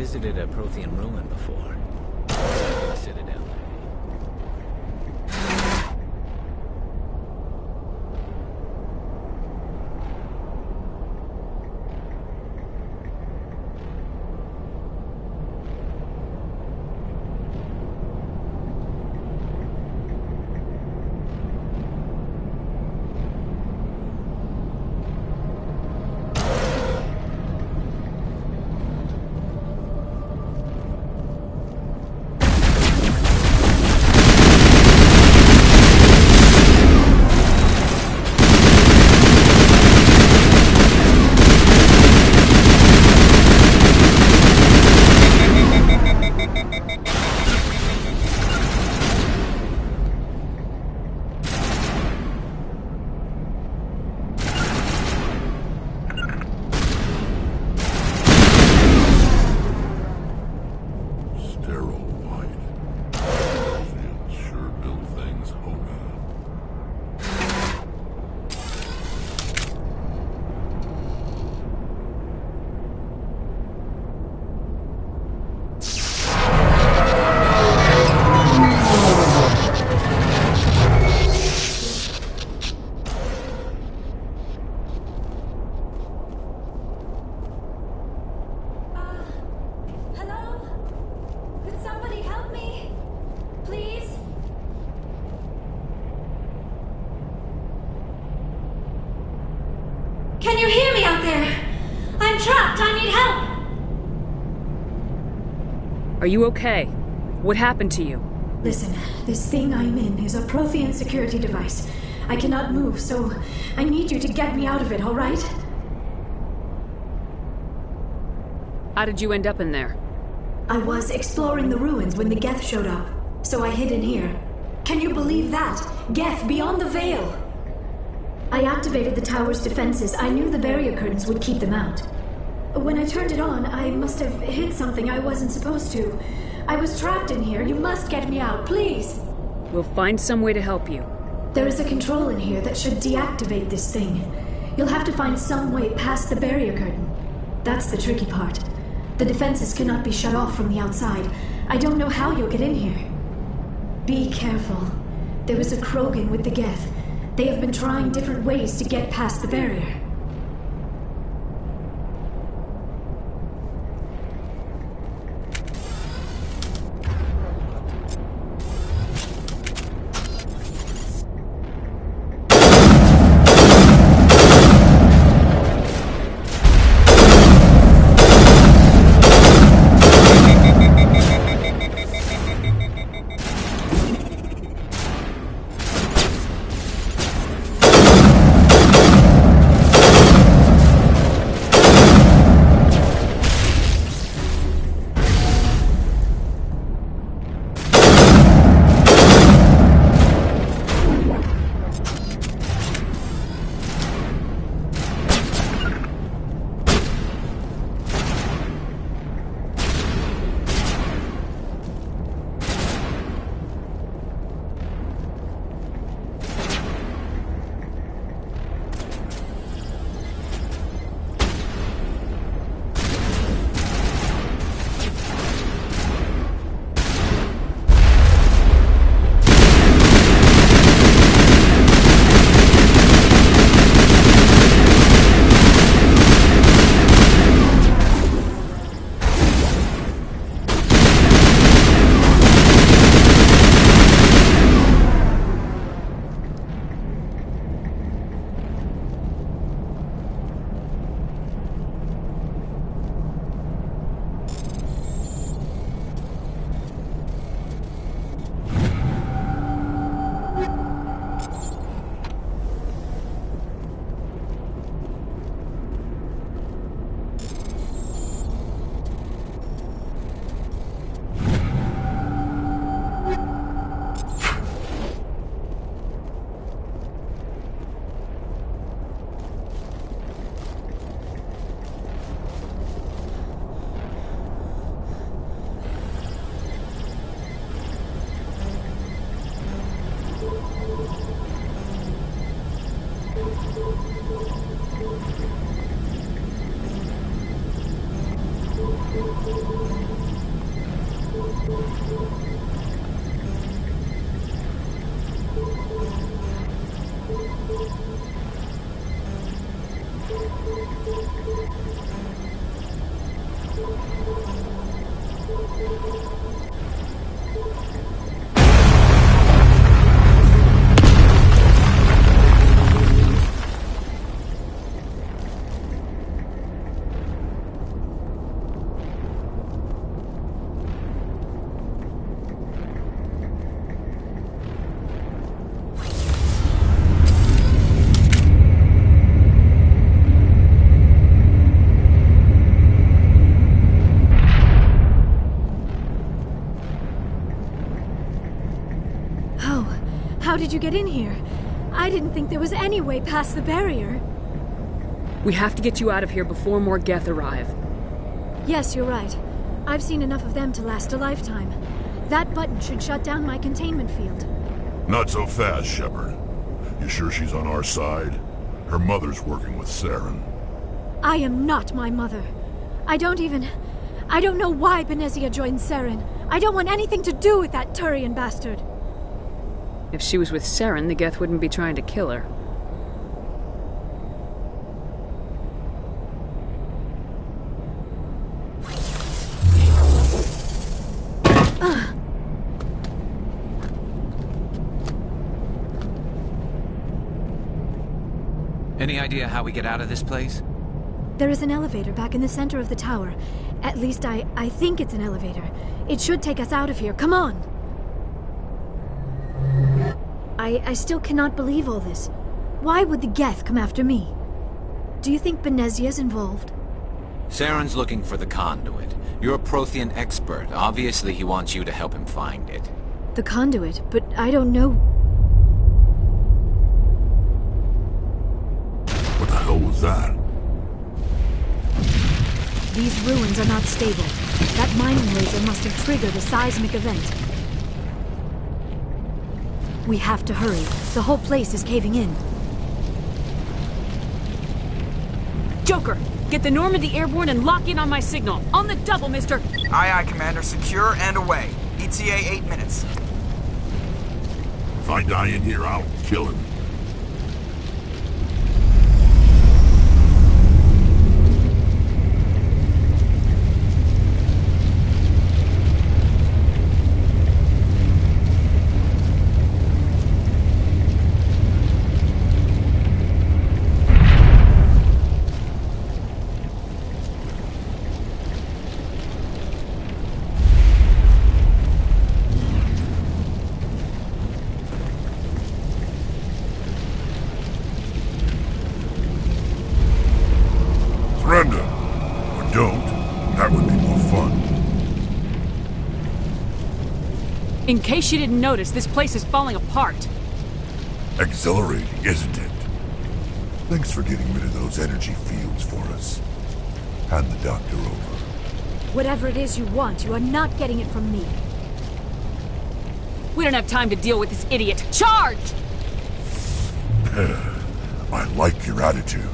visited a Prothean ruin before. The Citadel. Can you hear me out there? I'm trapped. I need help. Are you okay? What happened to you? Listen, this thing I'm in is a Prothean security device. I cannot move, so I need you to get me out of it, all right? How did you end up in there? I was exploring the ruins when the Geth showed up, so I hid in here. Can you believe that? Geth, beyond the veil! I activated the tower's defenses. I knew the barrier curtains would keep them out. When I turned it on, I must have hit something I wasn't supposed to. I was trapped in here. You must get me out, please! We'll find some way to help you. There is a control in here that should deactivate this thing. You'll have to find some way past the barrier curtain. That's the tricky part. The defenses cannot be shut off from the outside. I don't know how you'll get in here. Be careful. There was a Krogan with the Geth. They have been trying different ways to get past the barrier. How did you get in here? I didn't think there was any way past the barrier. We have to get you out of here before more Geth arrive. Yes, you're right. I've seen enough of them to last a lifetime. That button should shut down my containment field. Not so fast, Shepard. You sure she's on our side? Her mother's working with Saren. I am not my mother. I don't know why Benezia joined Saren. I don't want anything to do with that Turian bastard. If she was with Saren, the Geth wouldn't be trying to kill her. Any idea how we get out of this place? There is an elevator back in the center of the tower. At least I think it's an elevator. It should take us out of here. Come on! I still cannot believe all this. Why would the Geth come after me? Do you think Benezia's involved? Saren's looking for the conduit. You're a Prothean expert. Obviously, he wants you to help him find it. The conduit, but I don't know. What the hell was that? These ruins are not stable. That mining laser must have triggered a seismic event. We have to hurry. The whole place is caving in. Joker, get the Normandy airborne and lock in on my signal. On the double, mister! Aye, aye, Commander. Secure and away. ETA 8 minutes. If I die in here, I'll kill him. Surrender. Or don't. That would be more fun. In case you didn't notice, this place is falling apart. Exhilarating, isn't it? Thanks for getting rid of those energy fields for us. Hand the doctor over. Whatever it is you want, you are not getting it from me. We don't have time to deal with this idiot. Charge! I like your attitude.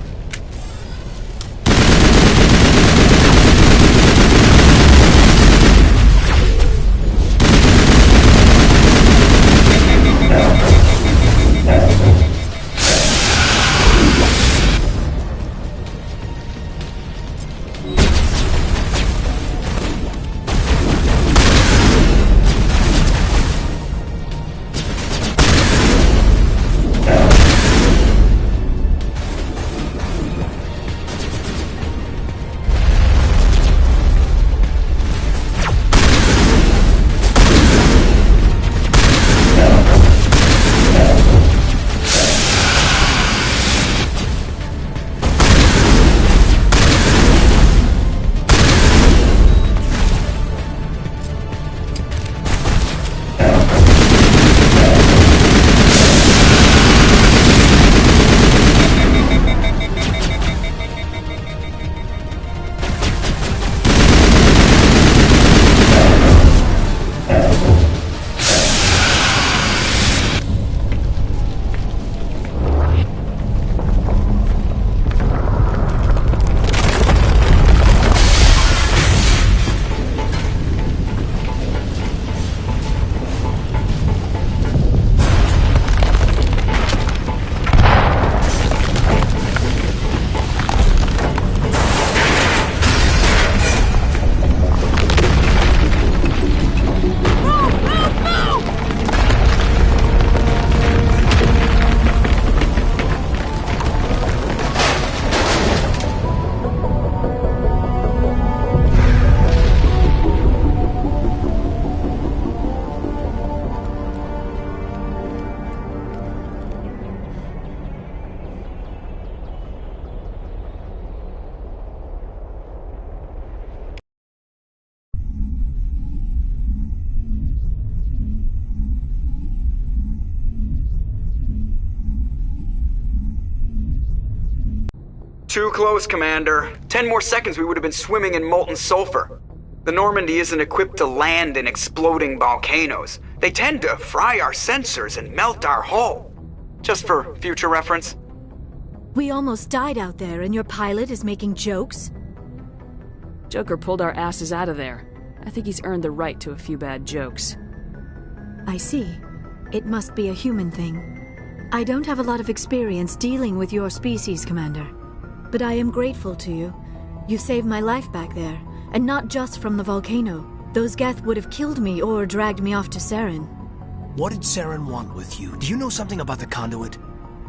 Too close, Commander. 10 more seconds we would have been swimming in molten sulfur. The Normandy isn't equipped to land in exploding volcanoes. They tend to fry our sensors and melt our hull. Just for future reference. We almost died out there, and your pilot is making jokes? Joker pulled our asses out of there. I think he's earned the right to a few bad jokes. I see. It must be a human thing. I don't have a lot of experience dealing with your species, Commander. But I am grateful to you. You saved my life back there, and not just from the volcano. Those Geth would have killed me or dragged me off to Saren. What did Saren want with you? Do you know something about the conduit?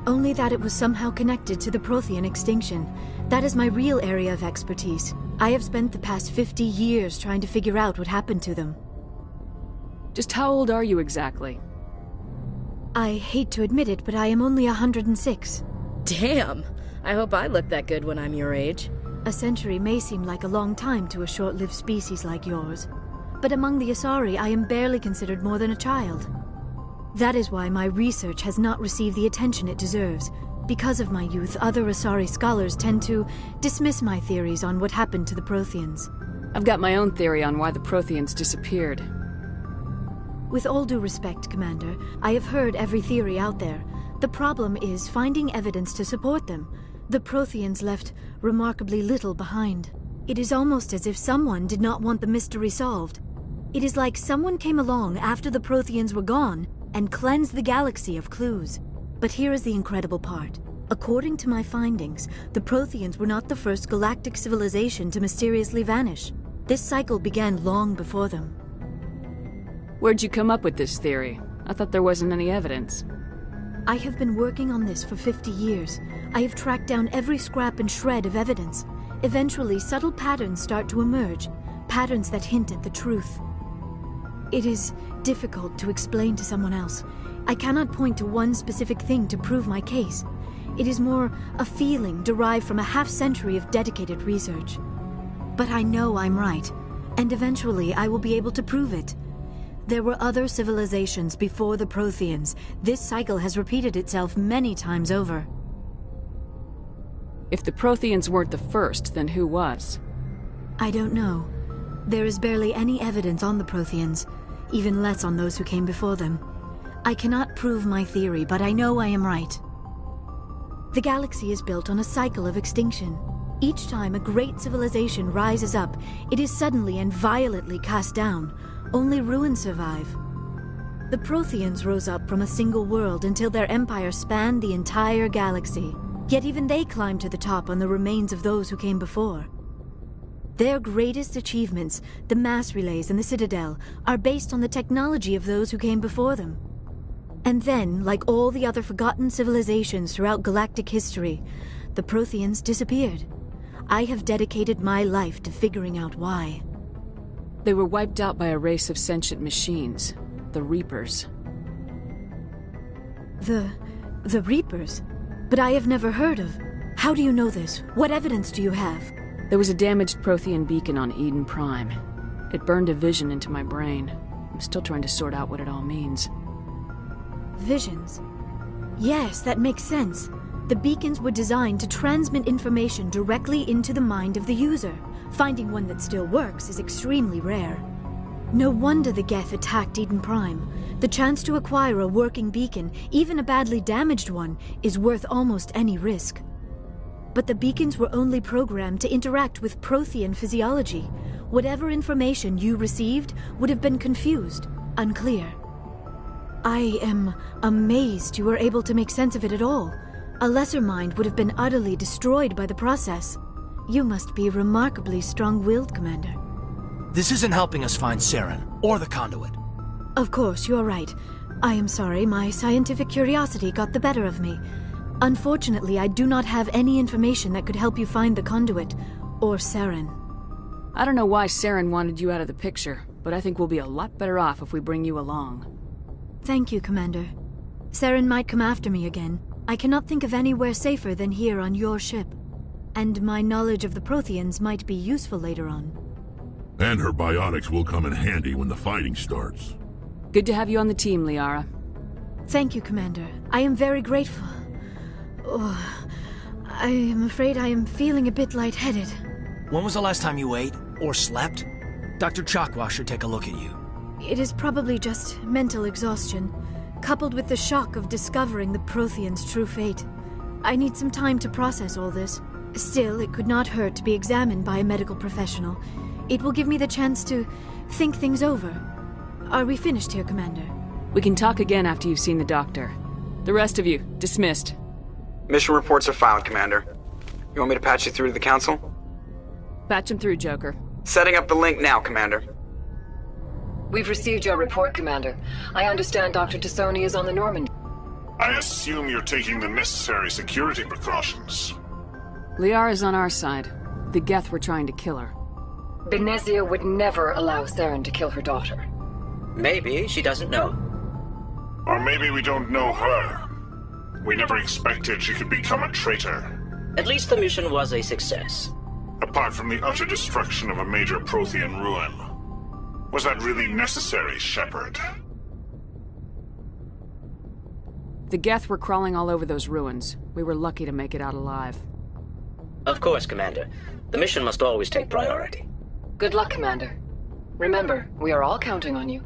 Only that it was somehow connected to the Prothean extinction. That is my real area of expertise. I have spent the past 50 years trying to figure out what happened to them. Just how old are you exactly? I hate to admit it, but I am only 106. Damn! I hope I look that good when I'm your age. A century may seem like a long time to a short-lived species like yours. But among the Asari, I am barely considered more than a child. That is why my research has not received the attention it deserves. Because of my youth, other Asari scholars tend to dismiss my theories on what happened to the Protheans. I've got my own theory on why the Protheans disappeared. With all due respect, Commander, I have heard every theory out there. The problem is finding evidence to support them. The Protheans left remarkably little behind. It is almost as if someone did not want the mystery solved. It is like someone came along after the Protheans were gone and cleansed the galaxy of clues. But here is the incredible part. According to my findings, the Protheans were not the first galactic civilization to mysteriously vanish. This cycle began long before them. Where'd you come up with this theory? I thought there wasn't any evidence. I have been working on this for 50 years. I have tracked down every scrap and shred of evidence. Eventually, subtle patterns start to emerge, patterns that hint at the truth. It is difficult to explain to someone else. I cannot point to one specific thing to prove my case. It is more a feeling derived from a half-century of dedicated research. But I know I'm right, and eventually I will be able to prove it. There were other civilizations before the Protheans. This cycle has repeated itself many times over. If the Protheans weren't the first, then who was? I don't know. There is barely any evidence on the Protheans, even less on those who came before them. I cannot prove my theory, but I know I am right. The galaxy is built on a cycle of extinction. Each time a great civilization rises up, it is suddenly and violently cast down. Only ruins survive. The Protheans rose up from a single world until their empire spanned the entire galaxy. Yet even they climbed to the top on the remains of those who came before. Their greatest achievements, the mass relays and the Citadel, are based on the technology of those who came before them. And then, like all the other forgotten civilizations throughout galactic history, the Protheans disappeared. I have dedicated my life to figuring out why. They were wiped out by a race of sentient machines, the Reapers. The Reapers? But I have never heard of. How do you know this? What evidence do you have? There was a damaged Prothean beacon on Eden Prime. It burned a vision into my brain. I'm still trying to sort out what it all means. Visions? Yes, that makes sense. The beacons were designed to transmit information directly into the mind of the user. Finding one that still works is extremely rare. No wonder the Geth attacked Eden Prime. The chance to acquire a working beacon, even a badly damaged one, is worth almost any risk. But the beacons were only programmed to interact with Prothean physiology. Whatever information you received would have been confused, unclear. I am amazed you were able to make sense of it at all. A lesser mind would have been utterly destroyed by the process. You must be remarkably strong-willed, Commander. This isn't helping us find Saren, or the conduit. Of course, you're right. I am sorry, my scientific curiosity got the better of me. Unfortunately, I do not have any information that could help you find the conduit, or Saren. I don't know why Saren wanted you out of the picture, but I think we'll be a lot better off if we bring you along. Thank you, Commander. Saren might come after me again. I cannot think of anywhere safer than here on your ship. And my knowledge of the Protheans might be useful later on. And her biotics will come in handy when the fighting starts. Good to have you on the team, Liara. Thank you, Commander. I am very grateful. Oh, I am afraid I am feeling a bit lightheaded. When was the last time you ate or slept? Dr. Chakwa should take a look at you. It is probably just mental exhaustion, coupled with the shock of discovering the Prothean's true fate. I need some time to process all this. Still, it could not hurt to be examined by a medical professional. It will give me the chance to think things over. Are we finished here, Commander? We can talk again after you've seen the doctor. The rest of you, dismissed. Mission reports are filed, Commander. You want me to patch you through to the Council? Patch him through, Joker. Setting up the link now, Commander. We've received your report, Commander. I understand Dr. Tassoni is on the Normandy. I assume you're taking the necessary security precautions. Liara's on our side. The Geth were trying to kill her. Benezia would never allow Saren to kill her daughter. Maybe she doesn't know. Or maybe we don't know her. We never expected she could become a traitor. At least the mission was a success. Apart from the utter destruction of a major Prothean ruin. Was that really necessary, Shepard? The Geth were crawling all over those ruins. We were lucky to make it out alive. Of course, Commander. The mission must always take priority. Good luck, Commander. Remember, we are all counting on you.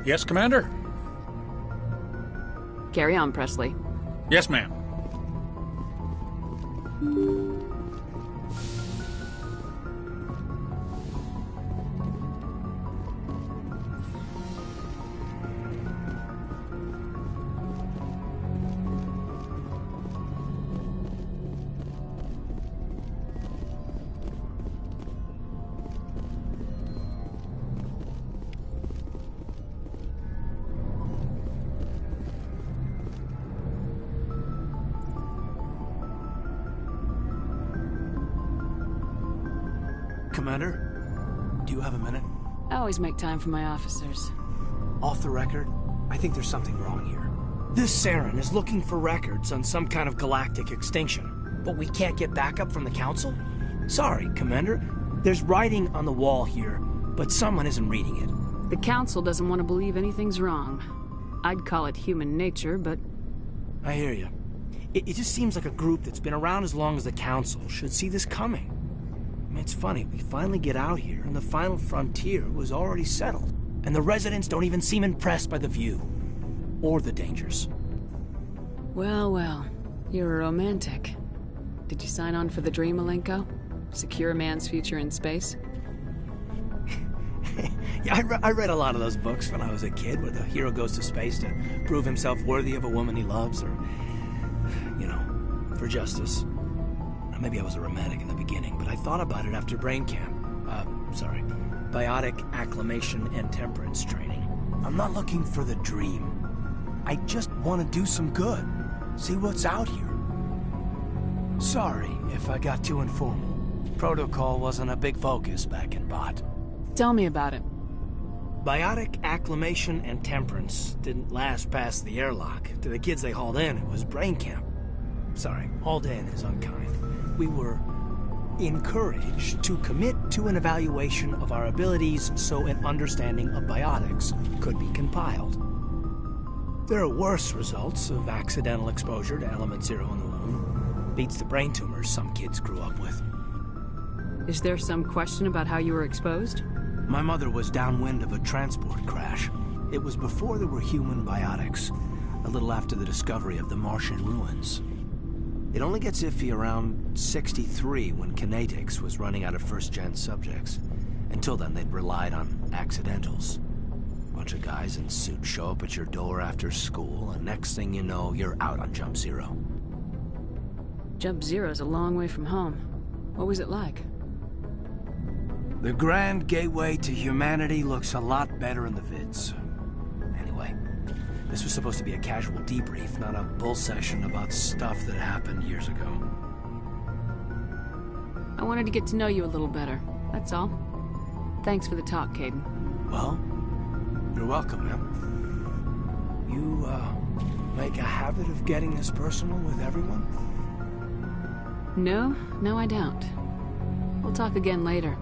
Yes, Commander? Carry on, Presley. Yes, ma'am. Commander, do you have a minute? I always make time for my officers. Off the record, I think there's something wrong here. This Saren is looking for records on some kind of galactic extinction, but we can't get backup from the Council? Sorry, Commander. There's writing on the wall here, but someone isn't reading it. The Council doesn't want to believe anything's wrong. I'd call it human nature, but... I hear you. It just seems like a group that's been around as long as the Council should see this coming. I mean, it's funny, we finally get out here, and the final frontier was already settled. And the residents don't even seem impressed by the view. Or the dangers. Well, well. You're a romantic. Did you sign on for the dream, Malenko? Secure a man's future in space? Yeah, I read a lot of those books when I was a kid, where the hero goes to space to prove himself worthy of a woman he loves, or, you know, for justice. Maybe I was a romantic in the beginning, but I thought about it after brain camp. Biotic acclimation and temperance training. I'm not looking for the dream. I just want to do some good. See what's out here. Sorry if I got too informal. Protocol wasn't a big focus back in Bot. Tell me about it. Biotic acclimation and temperance didn't last past the airlock. To the kids they hauled in, it was brain camp. Sorry, hauled in is unkind. We were encouraged to commit to an evaluation of our abilities so an understanding of biotics could be compiled. There are worse results of accidental exposure to Element Zero in the womb. Beats the brain tumors some kids grew up with. Is there some question about how you were exposed? My mother was downwind of a transport crash. It was before there were human biotics, a little after the discovery of the Martian ruins. It only gets iffy around 63 when Kinetics was running out of first-gen subjects. Until then, they'd relied on accidentals. Bunch of guys in suits show up at your door after school, and next thing you know, you're out on Jump Zero. Jump Zero's a long way from home. What was it like? The grand gateway to humanity looks a lot better in the vids. Anyway, this was supposed to be a casual debrief, not a bull session about stuff that happened years ago. I wanted to get to know you a little better, that's all. Thanks for the talk, Caden. Well, you're welcome, ma'am. You, make a habit of getting this personal with everyone? No, I don't. We'll talk again later.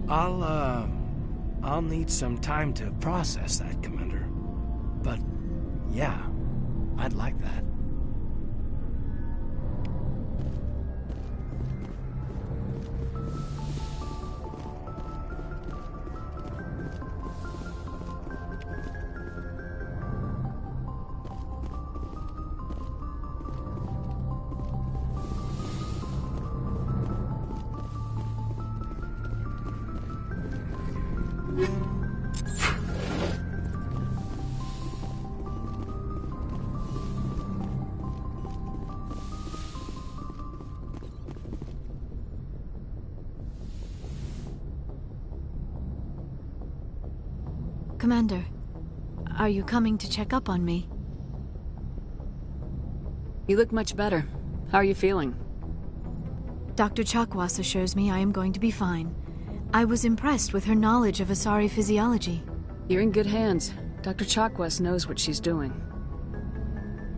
I'll need some time to process that, Commander. But, yeah, I'd like that. Commander, are you coming to check up on me? You look much better. How are you feeling? Dr. Chakwas assures me I am going to be fine. I was impressed with her knowledge of Asari physiology. You're in good hands. Dr. Chakwas knows what she's doing.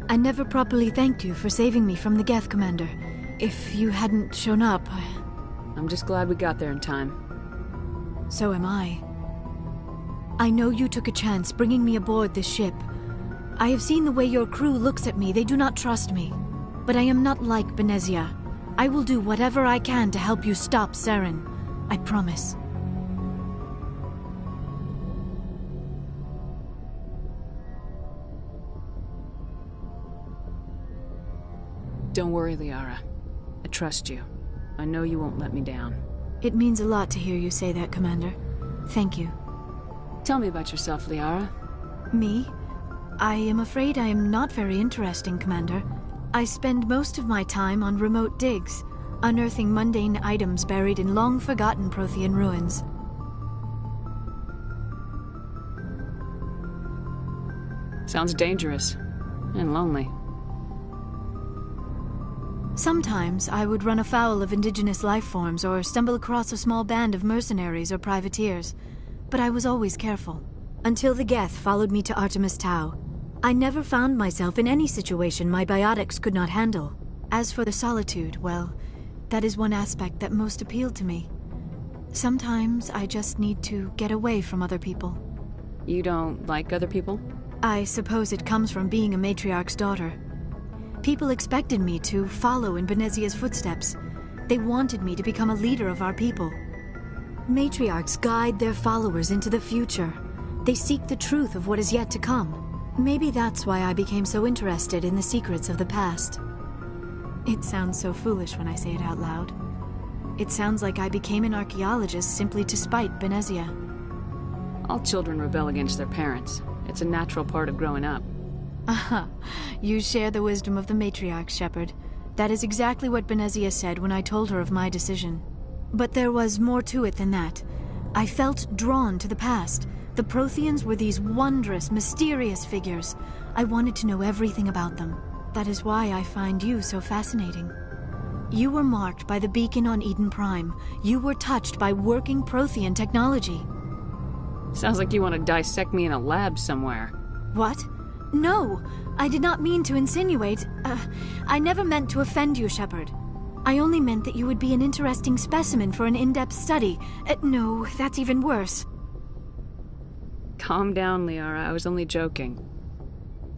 I never properly thanked you for saving me from the Geth, Commander. If you hadn't shown up, I'm just glad we got there in time. So am I. I know you took a chance bringing me aboard this ship. I have seen the way your crew looks at me. They do not trust me. But I am not like Benezia. I will do whatever I can to help you stop Saren. I promise. Don't worry, Liara. I trust you. I know you won't let me down. It means a lot to hear you say that, Commander. Thank you. Tell me about yourself, Liara. Me? I am afraid I am not very interesting, Commander. I spend most of my time on remote digs, unearthing mundane items buried in long-forgotten Prothean ruins. Sounds dangerous. And lonely. Sometimes I would run afoul of indigenous life forms or stumble across a small band of mercenaries or privateers. But I was always careful. Until the Geth followed me to Artemis Tau. I never found myself in any situation my biotics could not handle. As for the solitude, well, that is one aspect that most appealed to me. Sometimes I just need to get away from other people. You don't like other people? I suppose it comes from being a matriarch's daughter. People expected me to follow in Benezia's footsteps. They wanted me to become a leader of our people. Matriarchs guide their followers into the future. They seek the truth of what is yet to come. Maybe that's why I became so interested in the secrets of the past. It sounds so foolish when I say it out loud. It sounds like I became an archaeologist simply to spite Benezia. All children rebel against their parents. It's a natural part of growing up. Aha, you share the wisdom of the matriarch, Shepard. That is exactly what Benezia said when I told her of my decision. But there was more to it than that. I felt drawn to the past. The Protheans were these wondrous, mysterious figures. I wanted to know everything about them. That is why I find you so fascinating. You were marked by the beacon on Eden Prime. You were touched by working Prothean technology. Sounds like you want to dissect me in a lab somewhere. What? No! I did not mean to insinuate. I never meant to offend you, Shepard. I only meant that you would be an interesting specimen for an in-depth study. No, that's even worse. Calm down, Liara. I was only joking.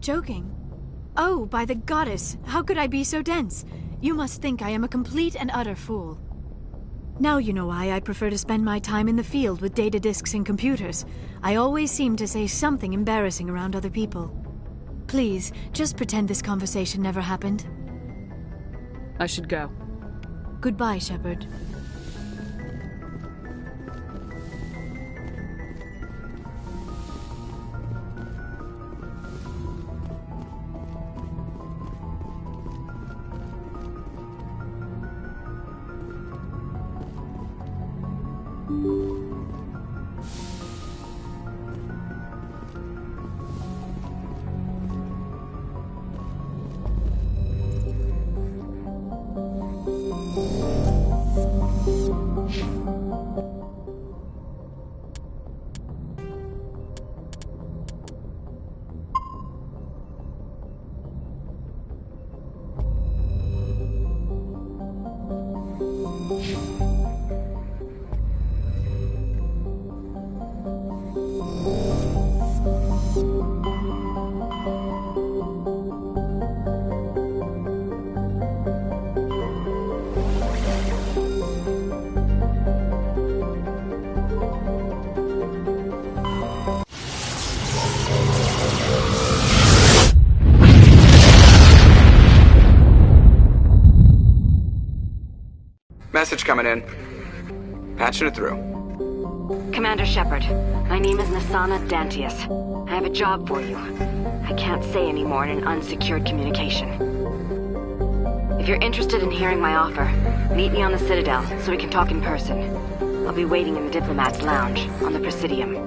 Joking? Oh, by the goddess, how could I be so dense? You must think I am a complete and utter fool. Now you know why I prefer to spend my time in the field with data disks and computers. I always seem to say something embarrassing around other people. Please, just pretend this conversation never happened. I should go. Goodbye, Shepard. Message coming in. Patching it through. Commander Shepard, my name is Nasana Dantius. I have a job for you. I can't say any more in an unsecured communication. If you're interested in hearing my offer, meet me on the Citadel so we can talk in person. I'll be waiting in the Diplomat's Lounge on the Presidium.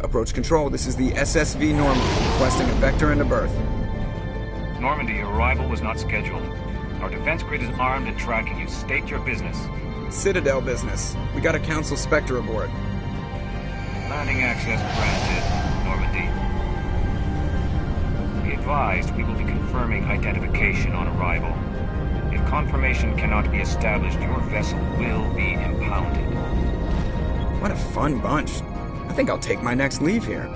Approach control, this is the SSV Normandy, requesting a vector into berth. Normandy, your arrival was not scheduled. Our defense grid is armed and tracking you. State your business. Citadel business. We got a Council Spectre aboard. Landing access granted, Normandy. Be advised, we will be confirming identification on arrival. If confirmation cannot be established, your vessel will be impounded. What a fun bunch. I think I'll take my next leave here.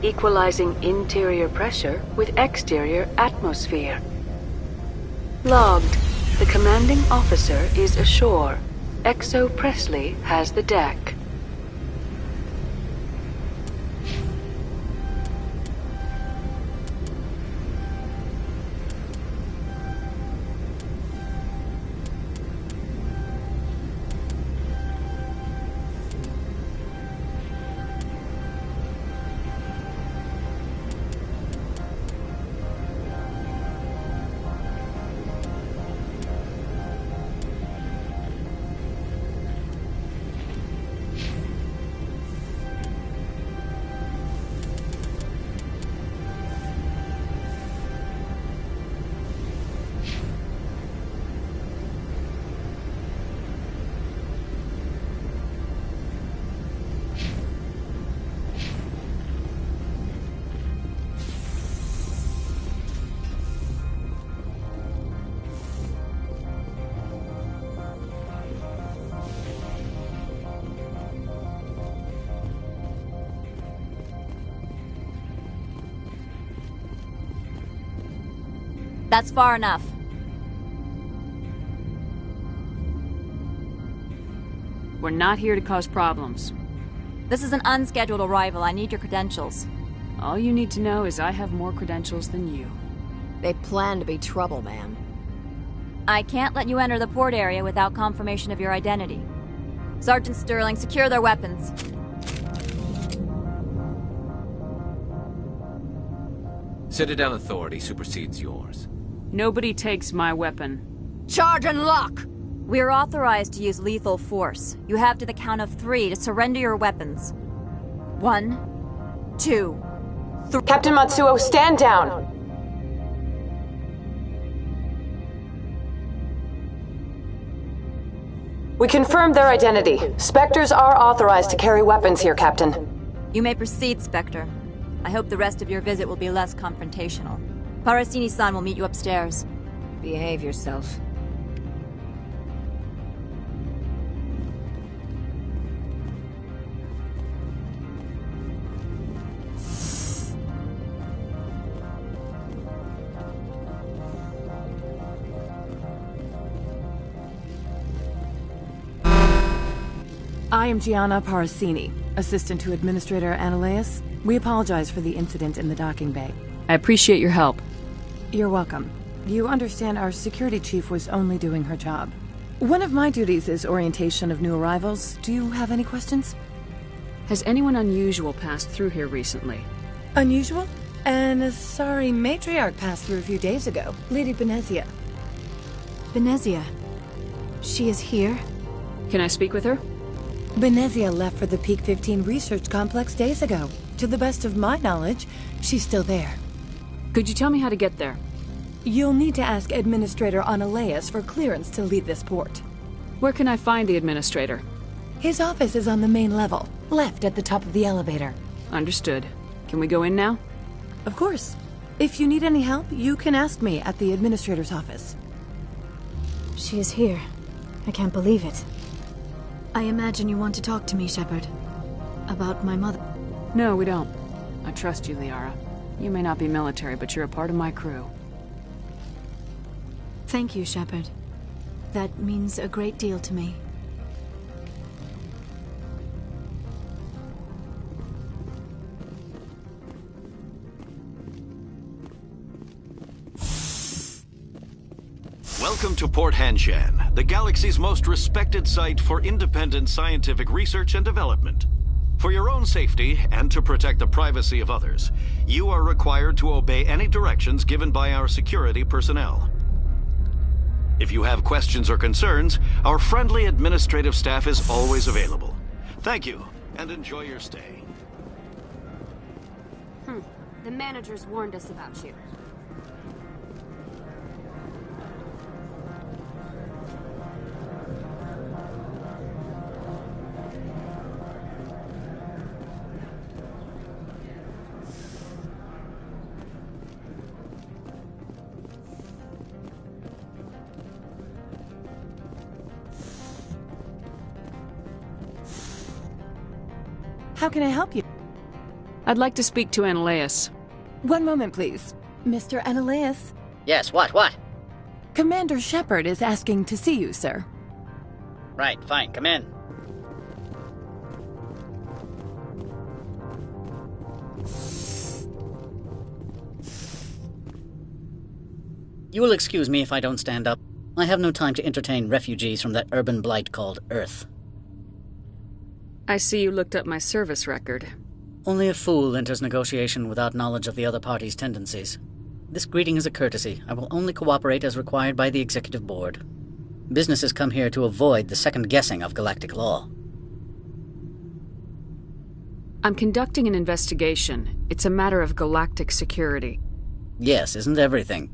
Equalizing interior pressure with exterior atmosphere. Logged. The commanding officer is ashore. Exo Presley has the deck. That's far enough. We're not here to cause problems. This is an unscheduled arrival. I need your credentials. All you need to know is I have more credentials than you. They plan to be trouble, man. I can't let you enter the port area without confirmation of your identity. Sergeant Sterling, secure their weapons. Citadel authority supersedes yours. Nobody takes my weapon. Charge and lock! We're authorized to use lethal force. You have to the count of 3 to surrender your weapons. 1, 2, 3. Captain Matsuo, stand down! We confirmed their identity. Spectres are authorized to carry weapons here, Captain. You may proceed, Spectre. I hope the rest of your visit will be less confrontational. Parasini-san will meet you upstairs. Behave yourself. I am Gianna Parasini, assistant to Administrator Analeas. We apologize for the incident in the docking bay. I appreciate your help. You're welcome. You understand our security chief was only doing her job. One of my duties is orientation of new arrivals. Do you have any questions? Has anyone unusual passed through here recently? Unusual? An Asari matriarch passed through a few days ago. Lady Benezia. Benezia? She is here? Can I speak with her? Benezia left for the Peak 15 research complex days ago. To the best of my knowledge, she's still there. Could you tell me how to get there? You'll need to ask Administrator Analeas for clearance to leave this port. Where can I find the Administrator? His office is on the main level, left at the top of the elevator. Understood. Can we go in now? Of course. If you need any help, you can ask me at the Administrator's office. She is here. I can't believe it. I imagine you want to talk to me, Shepard. About my mother. No, we don't. I trust you, Liara. You may not be military, but you're a part of my crew. Thank you, Shepard. That means a great deal to me. Welcome to Port Hanshan, the galaxy's most respected site for independent scientific research and development. For your own safety, and to protect the privacy of others, you are required to obey any directions given by our security personnel. If you have questions or concerns, our friendly administrative staff is always available. Thank you, and enjoy your stay. The managers warned us about you. How can I help you? I'd like to speak to Analeas. One moment, please. Mr. Analeas? Yes, what? Commander Shepard is asking to see you, sir. Right, fine, come in. You will excuse me if I don't stand up. I have no time to entertain refugees from that urban blight called Earth. I see you looked up my service record. Only a fool enters negotiation without knowledge of the other party's tendencies. This greeting is a courtesy. I will only cooperate as required by the Executive Board. Businesses come here to avoid the second guessing of galactic law. I'm conducting an investigation. It's a matter of galactic security. Yes, isn't everything?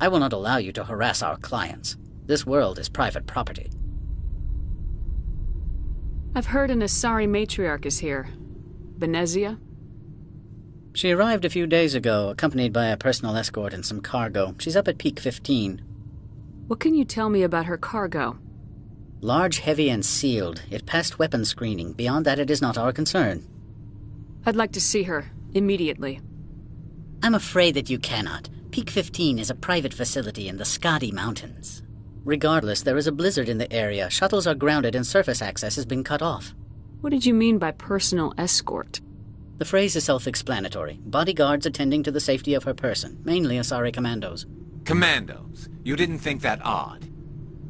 I will not allow you to harass our clients. This world is private property. I've heard an Asari matriarch is here. Benezia? She arrived a few days ago, accompanied by a personal escort and some cargo. She's up at Peak 15. What can you tell me about her cargo? Large, heavy, and sealed. It passed weapons screening. Beyond that, it is not our concern. I'd like to see her, immediately. I'm afraid that you cannot. Peak 15 is a private facility in the Skadi Mountains. Regardless, there is a blizzard in the area. Shuttles are grounded and surface access has been cut off. What did you mean by personal escort? The phrase is self-explanatory. Bodyguards attending to the safety of her person, mainly Asari commandos. Commandos? You didn't think that odd?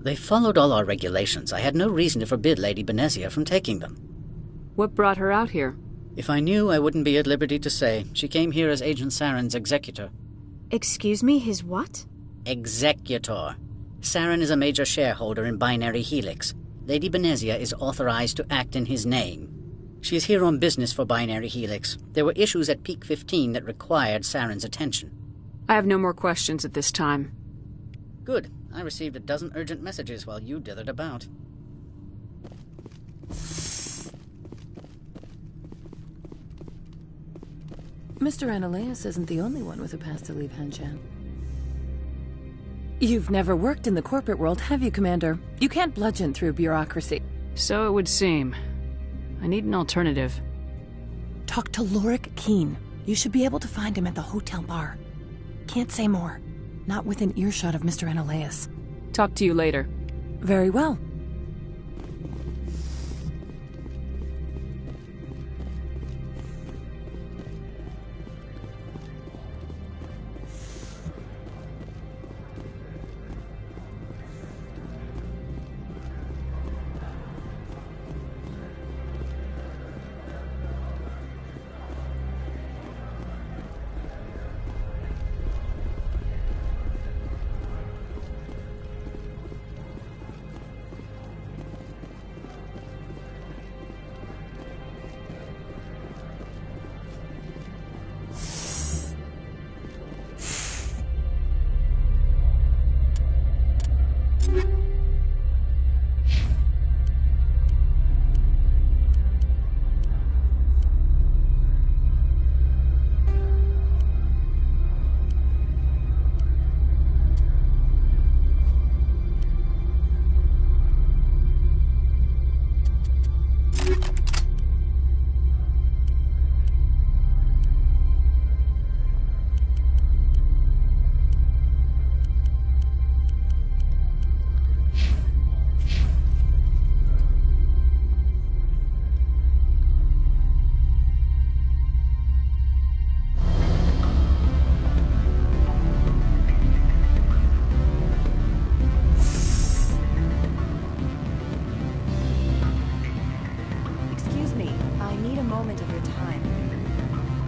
They followed all our regulations. I had no reason to forbid Lady Benezia from taking them. What brought her out here? If I knew, I wouldn't be at liberty to say. She came here as Agent Saren's executor. Excuse me, his what? Executor. Saren is a major shareholder in Binary Helix. Lady Benezia is authorized to act in his name. She is here on business for Binary Helix. There were issues at Peak 15 that required Saren's attention. I have no more questions at this time. Good. I received a dozen urgent messages while you dithered about. Mr. Ananias isn't the only one with a pass to leave Hanshan. You've never worked in the corporate world, have you, Commander? You can't bludgeon through bureaucracy. So it would seem. I need an alternative. Talk to Lorik Keen. You should be able to find him at the hotel bar. Can't say more. Not within earshot of Mr. Ananias. Talk to you later. Very well.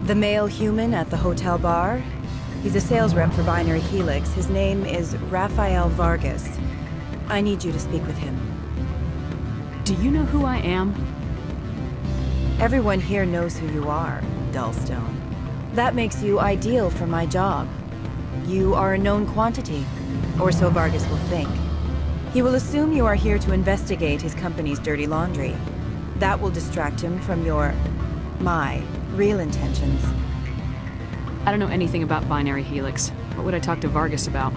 The male human at the hotel bar? He's a sales rep for Binary Helix. His name is Rafael Vargas. I need you to speak with him. Do you know who I am? Everyone here knows who you are, Dullstone. That makes you ideal for my job. You are a known quantity, or so Vargas will think. He will assume you are here to investigate his company's dirty laundry. That will distract him from my real intentions. I don't know anything about Binary Helix. What would I talk to Vargas about?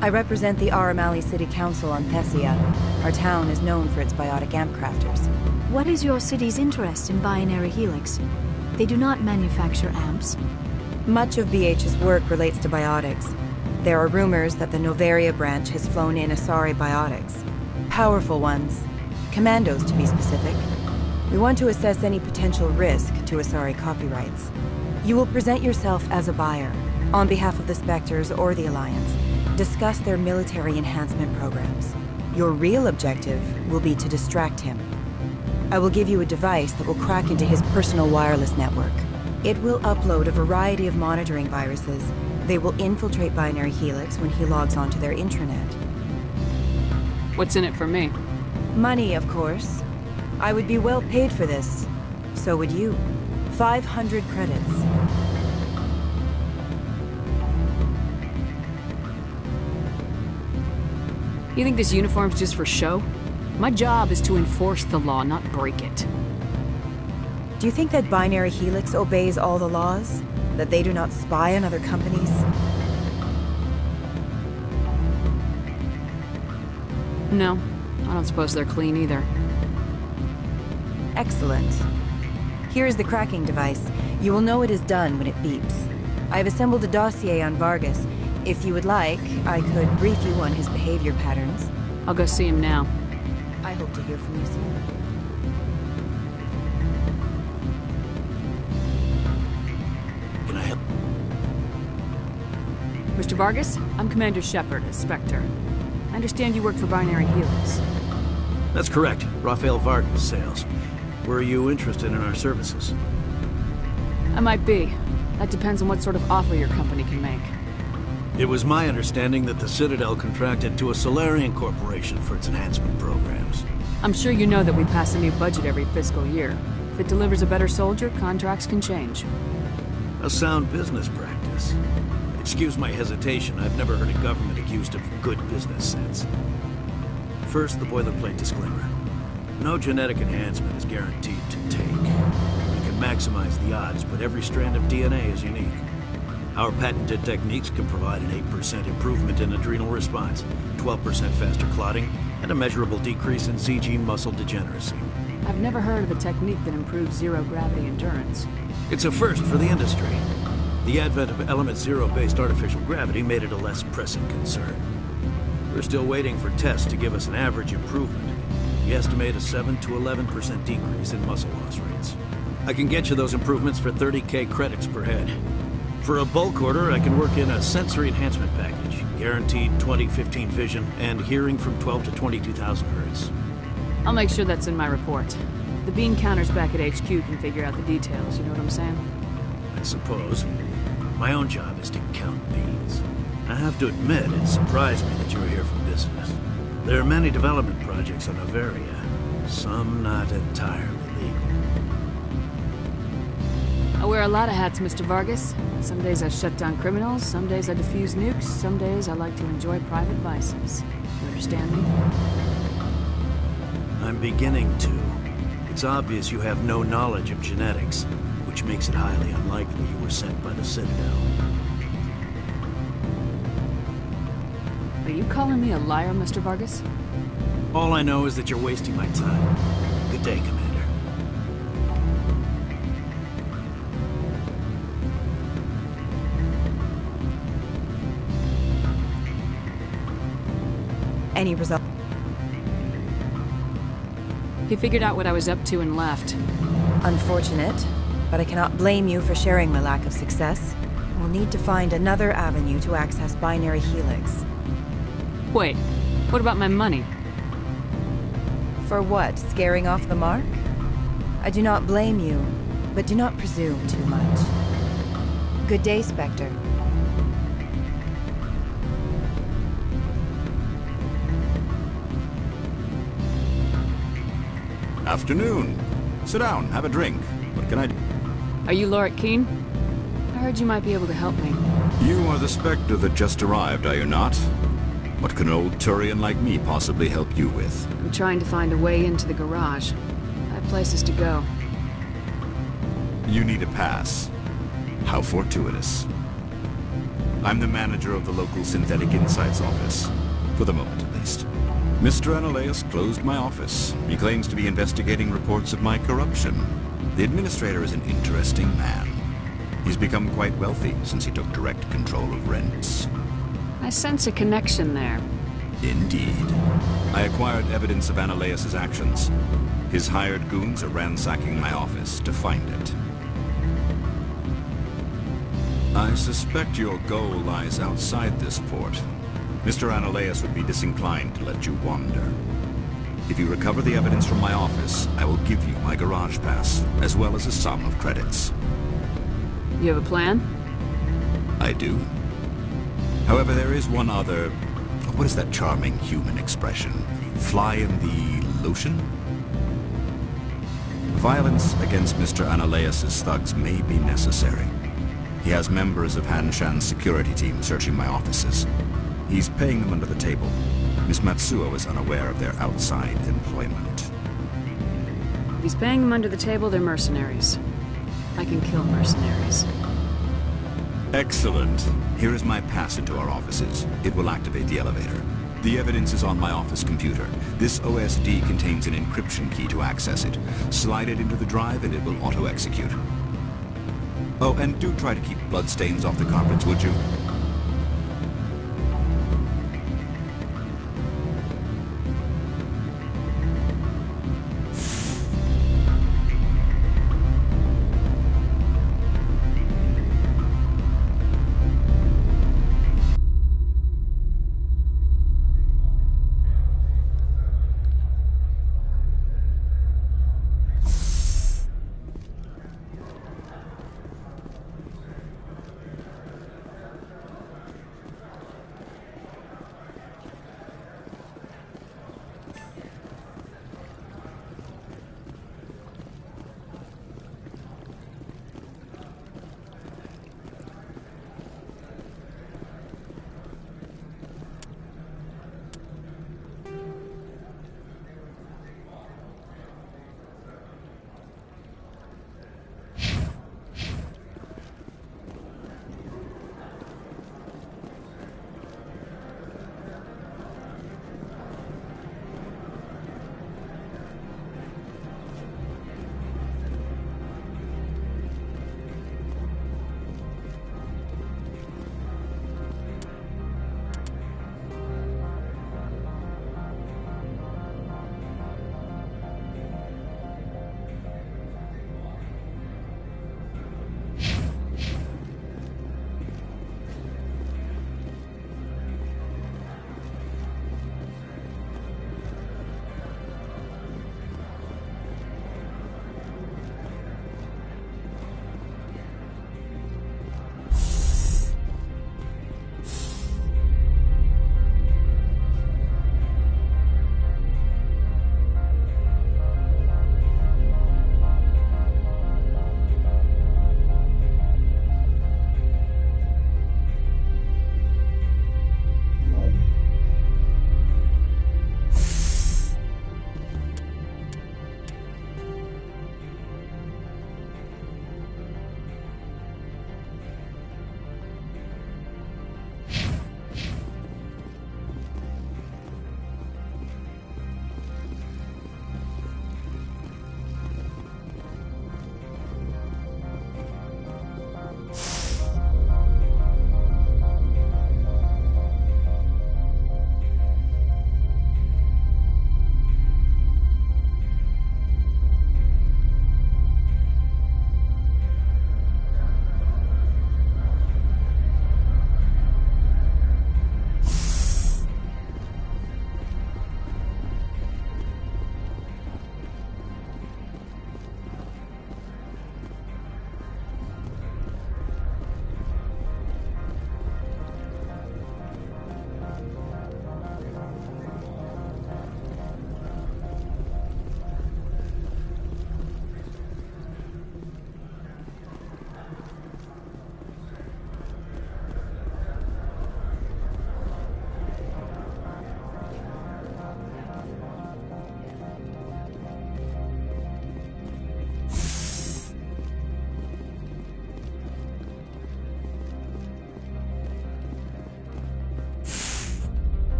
I represent the Aramali City Council on Thessia. Our town is known for its biotic amp crafters. What is your city's interest in Binary Helix? They do not manufacture amps. Much of BH's work relates to biotics. There are rumors that the Novaria branch has flown in Asari biotics. Powerful ones. Commandos, to be specific. We want to assess any potential risk to Asari copyrights. You will present yourself as a buyer, on behalf of the Spectres or the Alliance. Discuss their military enhancement programs. Your real objective will be to distract him. I will give you a device that will crack into his personal wireless network. It will upload a variety of monitoring viruses. They will infiltrate Binary Helix when he logs onto their intranet. What's in it for me? Money, of course. I would be well paid for this. So would you. 500 credits. You think this uniform's just for show? My job is to enforce the law, not break it. Do you think that Binary Helix obeys all the laws? That they do not spy on other companies? No, I don't suppose they're clean either. Excellent. Here is the cracking device. You will know it is done when it beeps. I have assembled a dossier on Vargas. If you would like, I could brief you on his behavior patterns. I'll go see him now. I hope to hear from you soon. Can I help? Mr. Vargas, I'm Commander Shepard, a Spectre. I understand you work for Binary Helix. That's correct. Rafael Vargas sales. Were you interested in our services? I might be. That depends on what sort of offer your company can make. It was my understanding that the Citadel contracted to a Solarian corporation for its enhancement programs. I'm sure you know that we pass a new budget every fiscal year. If it delivers a better soldier, contracts can change. A sound business practice. Excuse my hesitation, I've never heard a government accused of good business sense. First, the boilerplate disclaimer. No genetic enhancement is guaranteed to take. We can maximize the odds, but every strand of DNA is unique. Our patented techniques can provide an 8% improvement in adrenal response, 12% faster clotting, and a measurable decrease in ZG muscle degeneracy. I've never heard of a technique that improves zero-gravity endurance. It's a first for the industry. The advent of element zero-based artificial gravity made it a less pressing concern. We're still waiting for tests to give us an average improvement. We estimate a 7 to 11% decrease in muscle loss rates. I can get you those improvements for 30K credits per head. For a bulk order, I can work in a sensory enhancement package, guaranteed 20/15 vision, and hearing from 12 to 22,000 hertz. I'll make sure that's in my report. The bean counters back at HQ can figure out the details, you know what I'm saying? I suppose. My own job is to count beans. I have to admit, it surprised me that you were here for business. There are many development projects on Noveria, some not entirely legal. I wear a lot of hats, Mr. Vargas. Some days I shut down criminals, some days I defuse nukes, some days I like to enjoy private vices. You understand me? I'm beginning to. It's obvious you have no knowledge of genetics, which makes it highly unlikely you were sent by the Citadel. Are you calling me a liar, Mr. Vargas? All I know is that you're wasting my time. Good day, Commander. Any result? He figured out what I was up to and left. Unfortunate, but I cannot blame you for sharing my lack of success. We'll need to find another avenue to access Binary Helix. Wait, what about my money? For what? Scaring off the mark? I do not blame you, but do not presume too much. Good day, Spectre. Afternoon. Sit down, have a drink. What can I do? Are you Lorik Keene? I heard you might be able to help me. You are the Spectre that just arrived, are you not? What can an old Turian like me possibly help you with? I'm trying to find a way into the garage. I have places to go. You need a pass. How fortuitous. I'm the manager of the local Synthetic Insights office. For the moment, at least. Mr. Analaeus closed my office. He claims to be investigating reports of my corruption. The administrator is an interesting man. He's become quite wealthy since he took direct control of rents. I sense a connection there. Indeed. I acquired evidence of Analaeus' actions. His hired goons are ransacking my office to find it. I suspect your goal lies outside this port. Mr. Analaeus would be disinclined to let you wander. If you recover the evidence from my office, I will give you my garage pass, as well as a sum of credits. You have a plan? I do. However, there is one other... What is that charming human expression? Fly in the lotion? Violence against Mr. Analaeus' thugs may be necessary. He has members of Han Shan's security team searching my offices. He's paying them under the table. Miss Matsuo is unaware of their outside employment. If he's paying them under the table, they're mercenaries. I can kill mercenaries. Excellent. Here is my pass into our offices. It will activate the elevator. The evidence is on my office computer. This OSD contains an encryption key to access it. Slide it into the drive and it will auto-execute. Oh, and do try to keep bloodstains off the carpets, would you?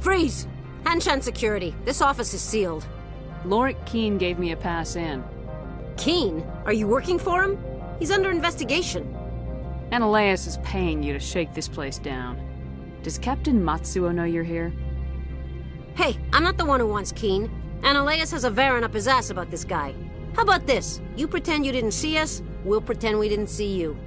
Freeze! Hanshan security. This office is sealed. Lorik Keene gave me a pass in. Keene? Are you working for him? He's under investigation. Ananias is paying you to shake this place down. Does Captain Matsuo know you're here? Hey, I'm not the one who wants Keene. Ananias has a Varen up his ass about this guy. How about this? You pretend you didn't see us, we'll pretend we didn't see you.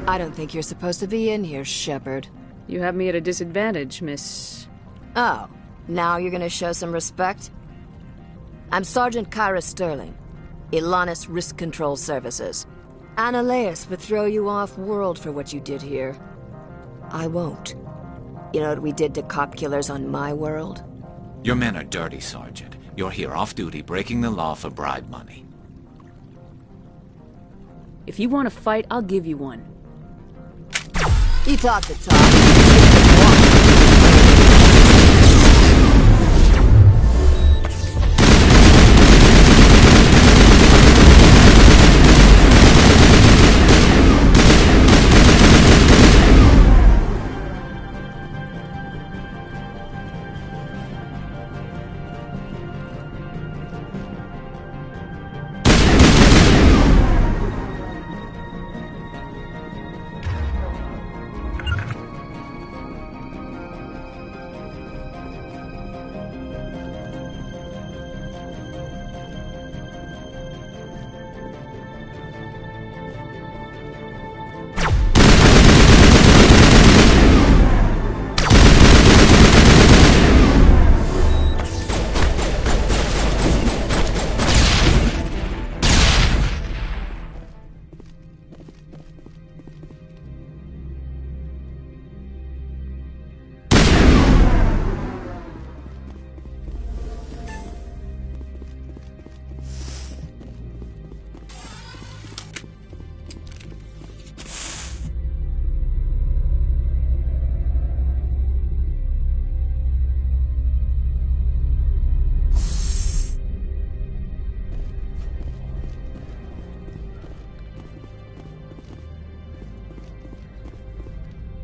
I don't think you're supposed to be in here, Shepard. You have me at a disadvantage, Miss... Oh, now you're gonna show some respect? I'm Sergeant Kyra Sterling, Ilanis Risk Control Services. Ananias would throw you off-world for what you did here. I won't. You know what we did to cop killers on my world? Your men are dirty, Sergeant. You're here off-duty, breaking the law for bribe money. If you want to fight, I'll give you one. You talk the talk.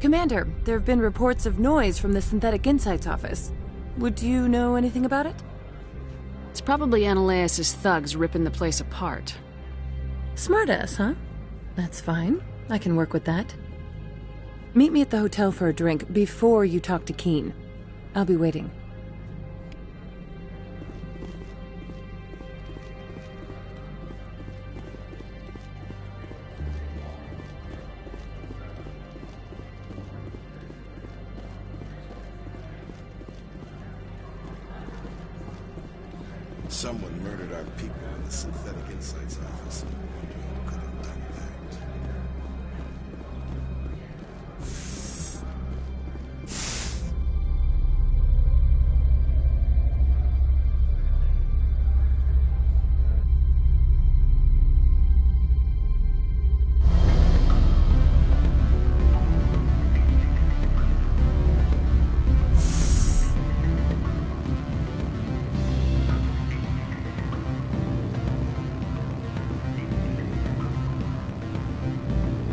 Commander, there have been reports of noise from the Synthetic Insights office. Would you know anything about it? It's probably Ananias' thugs ripping the place apart. Smartass, huh? That's fine. I can work with that. Meet me at the hotel for a drink before you talk to Keen. I'll be waiting. Someone murdered our people in the Synthetic Insights office. I wonder who could have done that.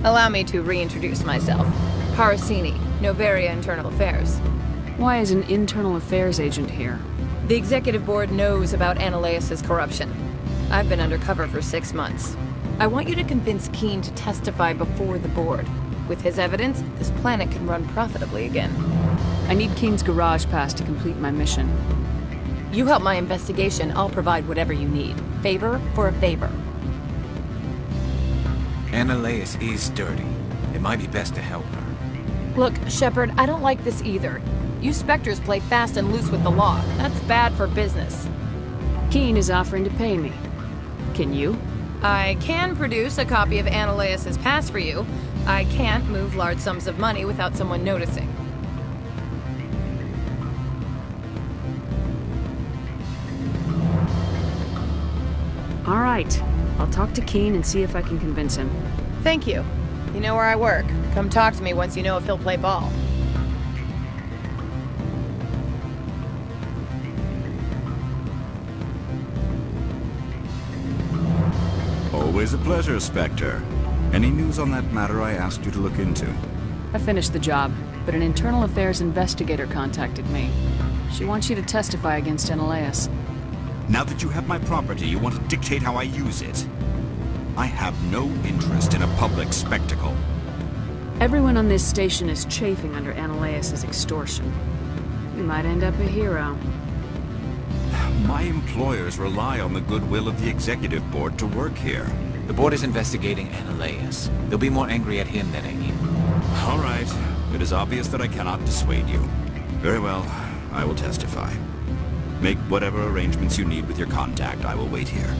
Allow me to reintroduce myself. Parasini, Novaria Internal Affairs. Why is an internal affairs agent here? The executive board knows about Ananias' corruption. I've been undercover for 6 months. I want you to convince Keen to testify before the board. With his evidence, this planet can run profitably again. I need Keen's garage pass to complete my mission. You help my investigation, I'll provide whatever you need. Favor for a favor. Ananias is dirty. It might be best to help her. Look, Shepard, I don't like this either. You Spectres play fast and loose with the law. That's bad for business. Keen is offering to pay me. Can you? I can produce a copy of Ananias' pass for you. I can't move large sums of money without someone noticing. All right. I'll talk to Keen and see if I can convince him. Thank you. You know where I work. Come talk to me once you know if he'll play ball. Always a pleasure, Spectre. Any news on that matter I asked you to look into? I finished the job, but an internal affairs investigator contacted me. She wants you to testify against Ananias. Now that you have my property, you want to dictate how I use it. I have no interest in a public spectacle. Everyone on this station is chafing under Ananias' extortion. You might end up a hero. My employers rely on the goodwill of the executive board to work here. The board is investigating Ananias. They'll be more angry at him than at you. All right. It is obvious that I cannot dissuade you. Very well. I will testify. Make whatever arrangements you need with your contact. I will wait here.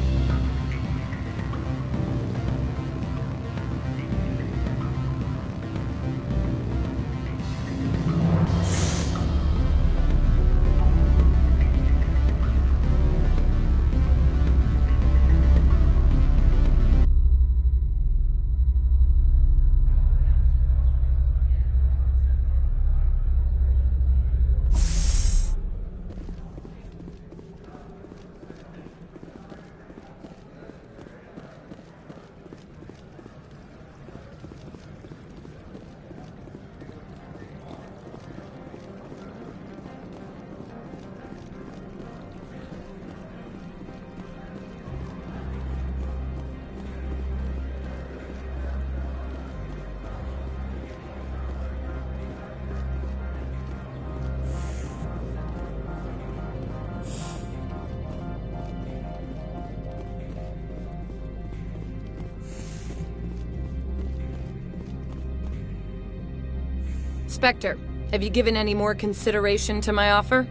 Spectre, have you given any more consideration to my offer?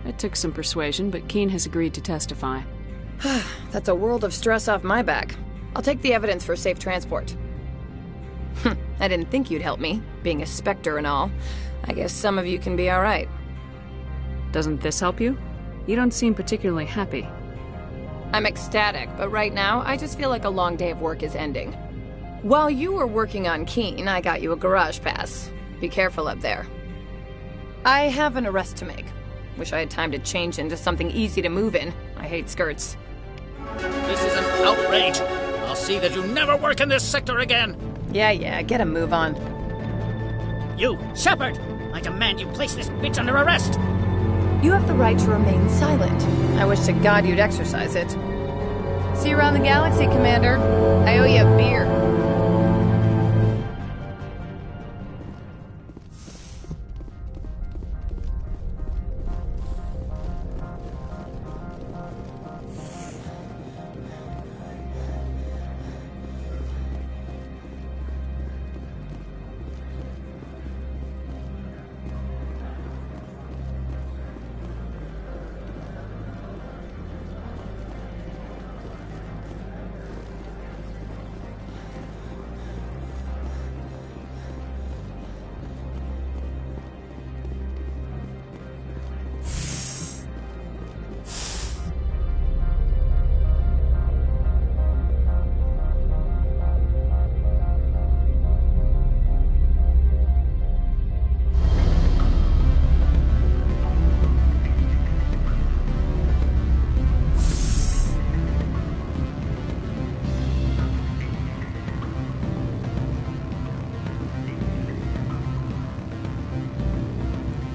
It took some persuasion, but Keen has agreed to testify. That's a world of stress off my back. I'll take the evidence for safe transport. I didn't think you'd help me, being a Spectre and all. I guess some of you can be alright. Doesn't this help you? You don't seem particularly happy. I'm ecstatic, but right now, I just feel like a long day of work is ending. While you were working on Keen, I got you a garage pass. Be careful up there. I have an arrest to make. Wish I had time to change into something easy to move in. I hate skirts. This is an outrage. I'll see that you never work in this sector again. Yeah, get a move on. You, Shepard! I demand you place this bitch under arrest! You have the right to remain silent. I wish to God you'd exercise it. See you around the galaxy, Commander. I owe you a beer.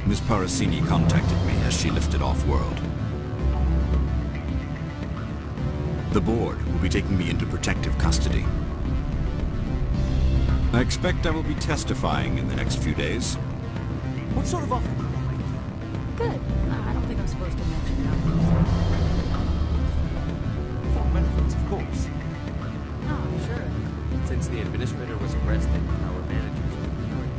Miss Parasini contacted me as she lifted off-world. The board will be taking me into protective custody. I expect I will be testifying in the next few days. What sort of offer did they make you? Good. I don't think I'm supposed to mention that. For benefits, of course. Oh, sure. Since the administrator was arrested, our managers are returning.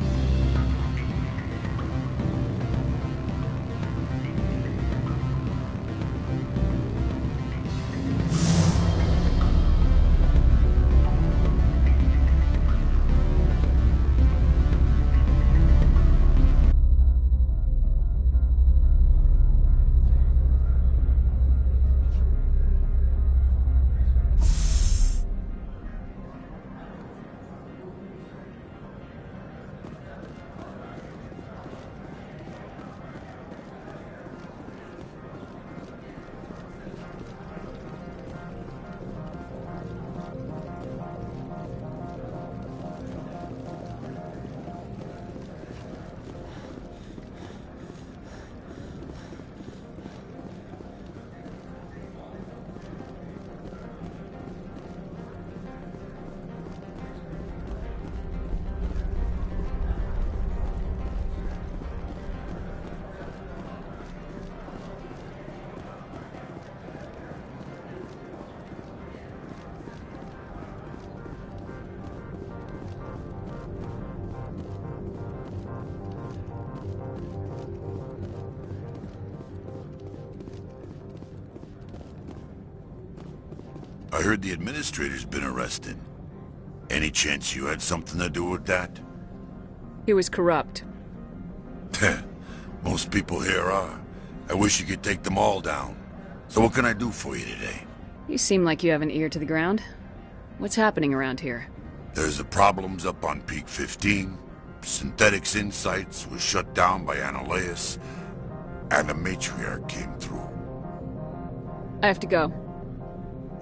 I heard the administrator's been arrested. Any chance you had something to do with that? He was corrupt. Most people here are. I wish you could take them all down. So what can I do for you today? You seem like you have an ear to the ground. What's happening around here? There's the problems up on Peak 15. Synthetics Insights was shut down by Analeas. And the matriarch came through. I have to go.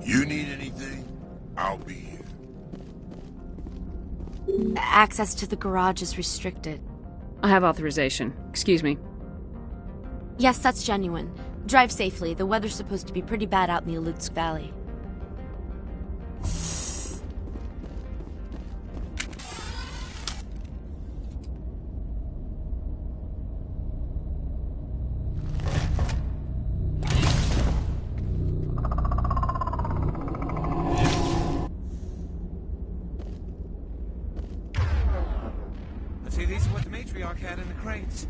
You need anything? I'll be here. Access to the garage is restricted. I have authorization. Excuse me. Yes, that's genuine. Drive safely. The weather's supposed to be pretty bad out in the Alutsk Valley. See, these are what the matriarch had in the crates.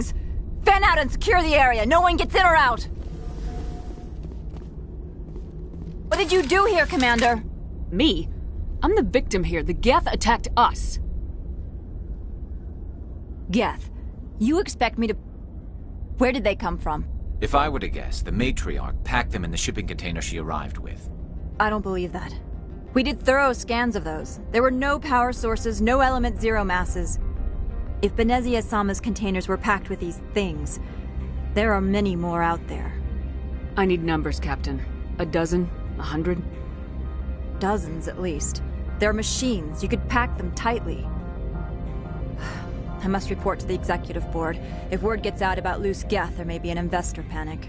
things! Fan out and secure the area. No one gets in or out. What did you do here, Commander? Me? I'm the victim here. The Geth attacked us. Geth, you expect me to... Where did they come from? If I were to guess, the matriarch packed them in the shipping container she arrived with. I don't believe that. We did thorough scans of those. There were no power sources, no element zero masses. If Benezia Sama's containers were packed with these things, there are many more out there. I need numbers, Captain. A dozen? 100? Dozens, at least. They're machines. You could pack them tightly. I must report to the executive board. If word gets out about loose Geth, there may be an investor panic.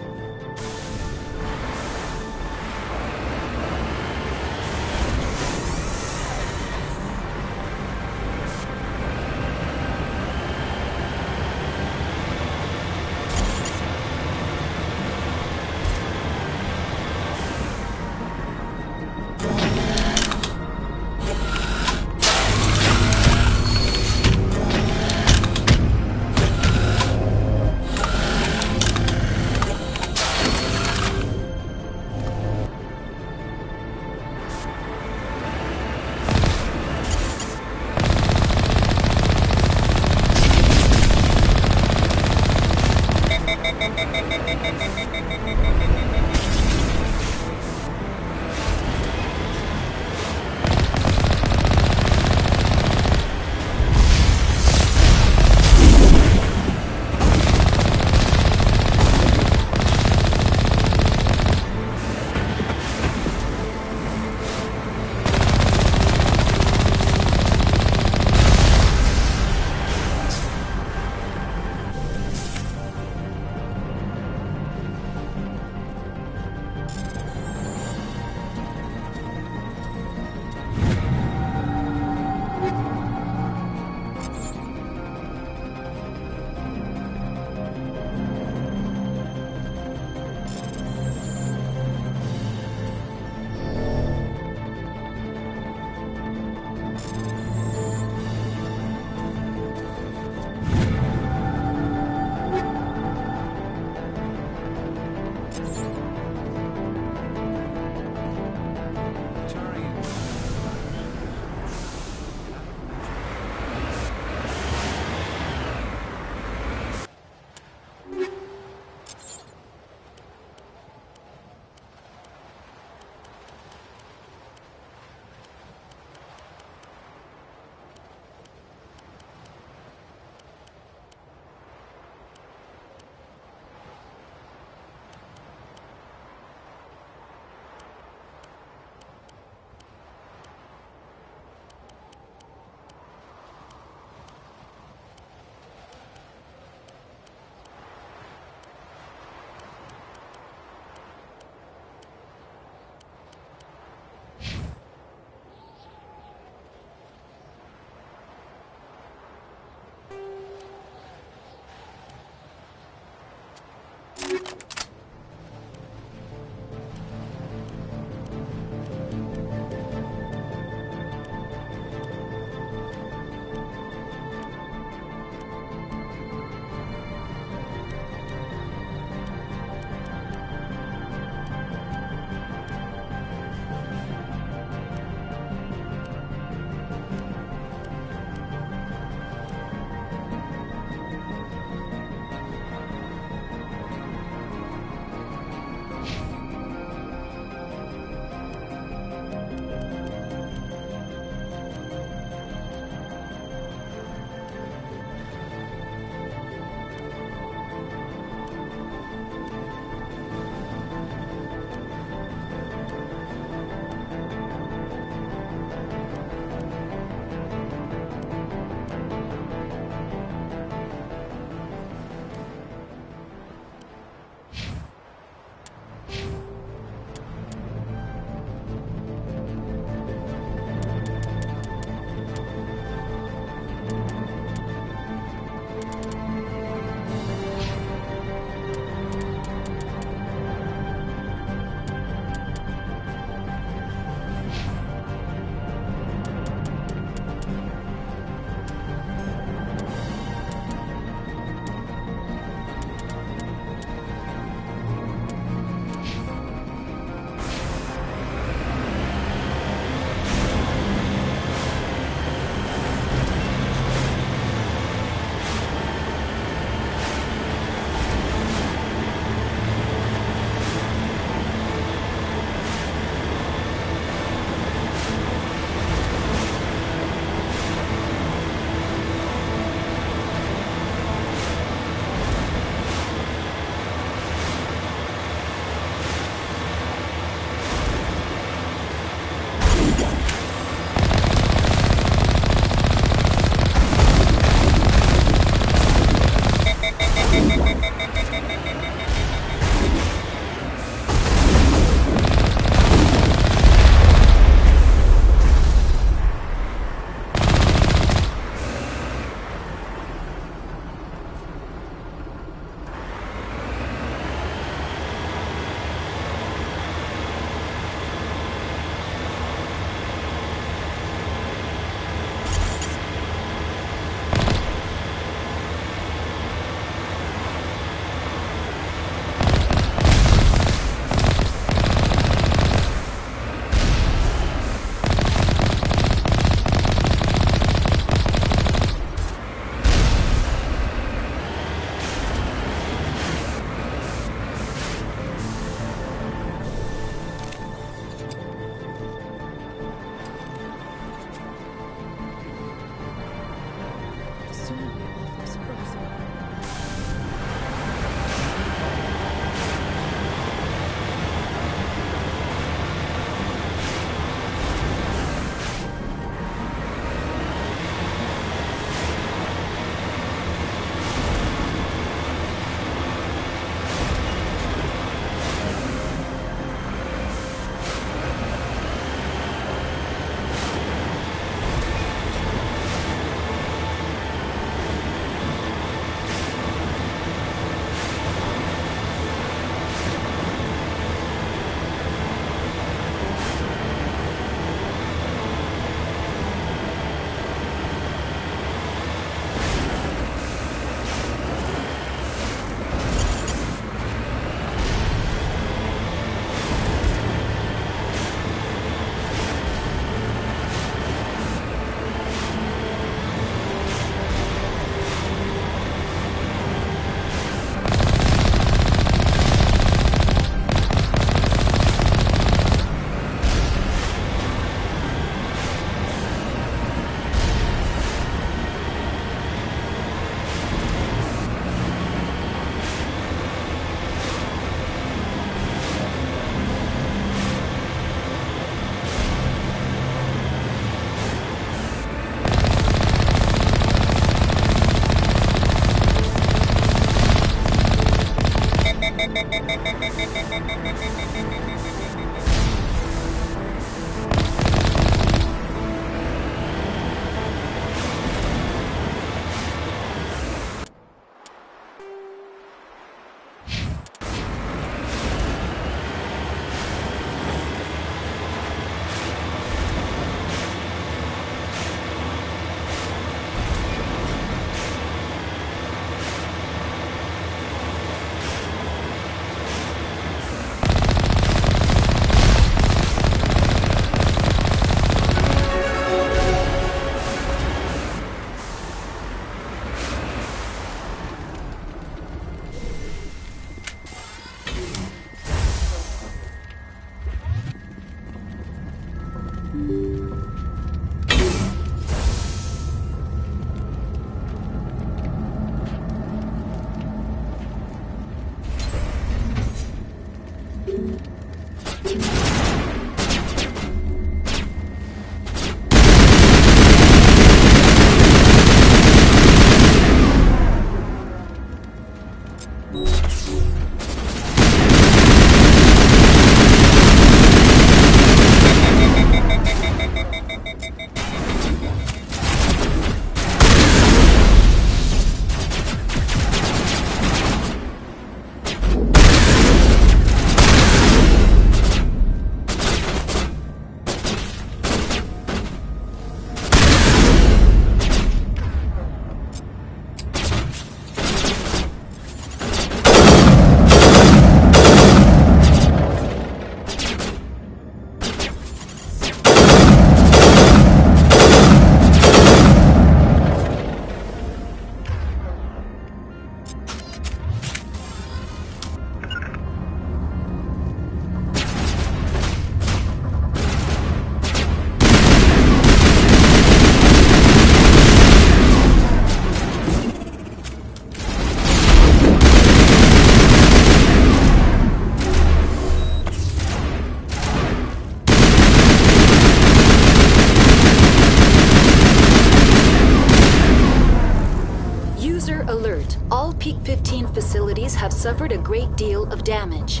Alert. All Peak 15 facilities have suffered a great deal of damage.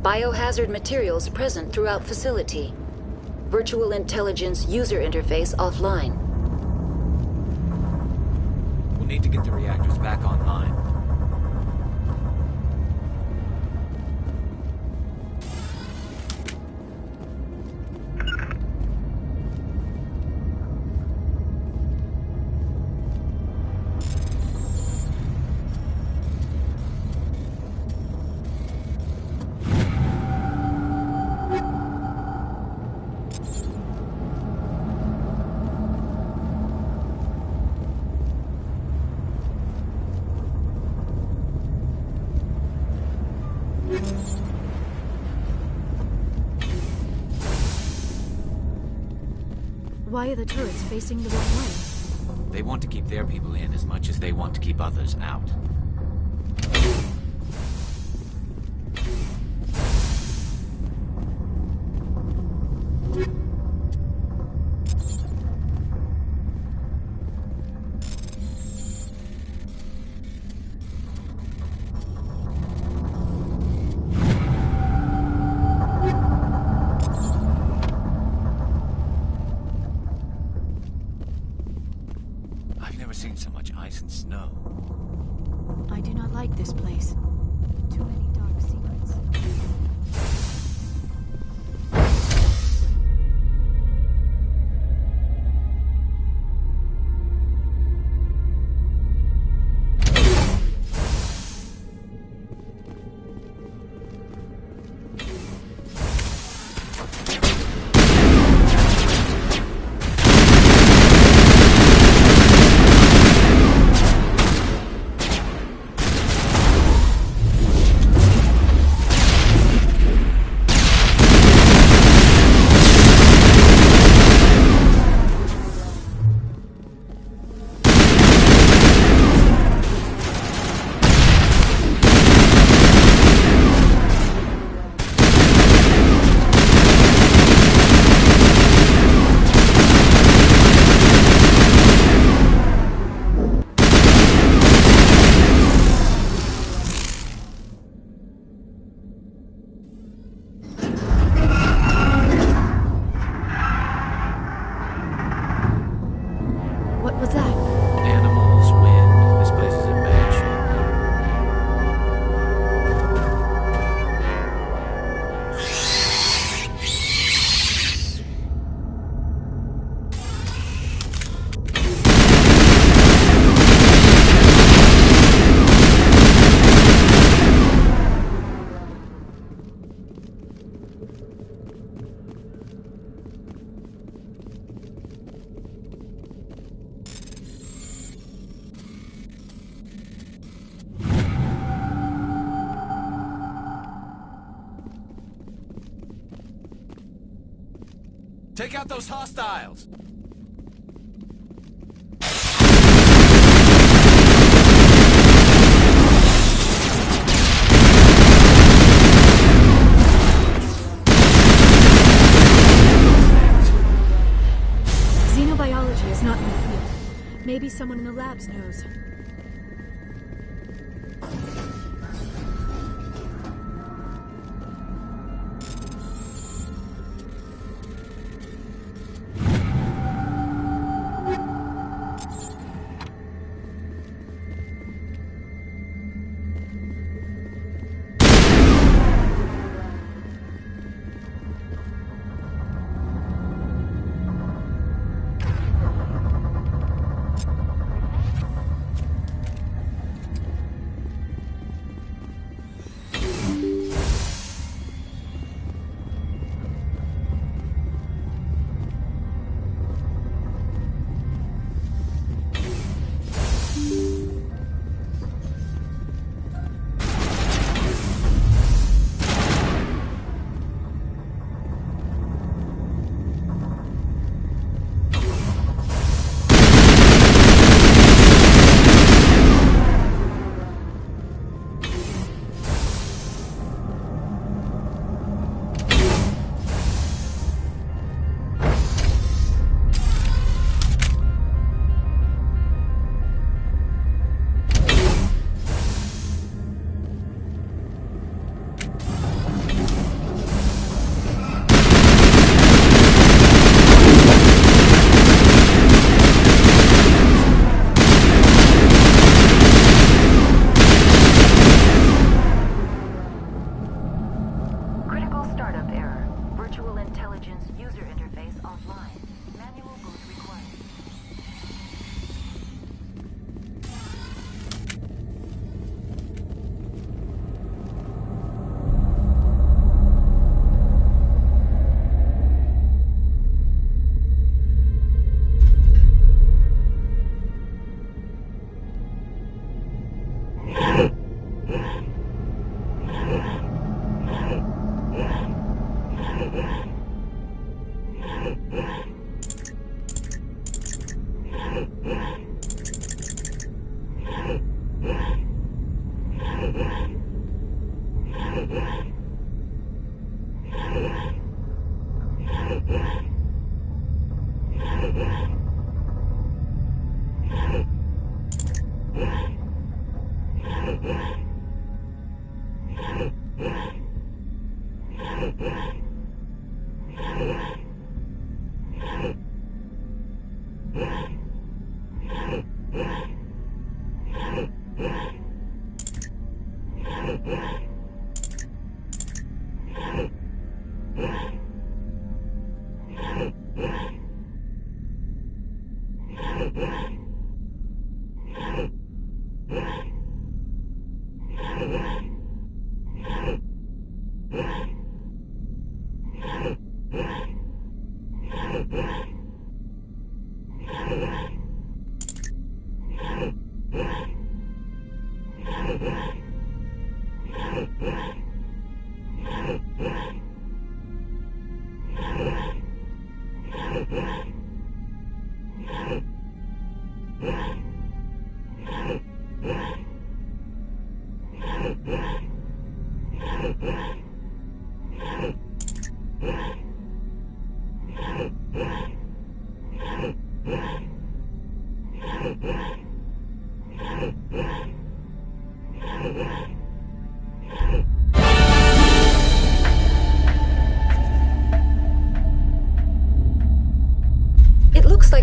Biohazard materials present throughout facility. Virtual intelligence user interface offline. We'll need to get the reactors back online. Why are the turrets facing the wrong way? They want to keep their people in as much as they want to keep others out. I've never seen so much ice and snow. Take out those hostiles! Xenobiology is not my field. Maybe someone in the labs knows.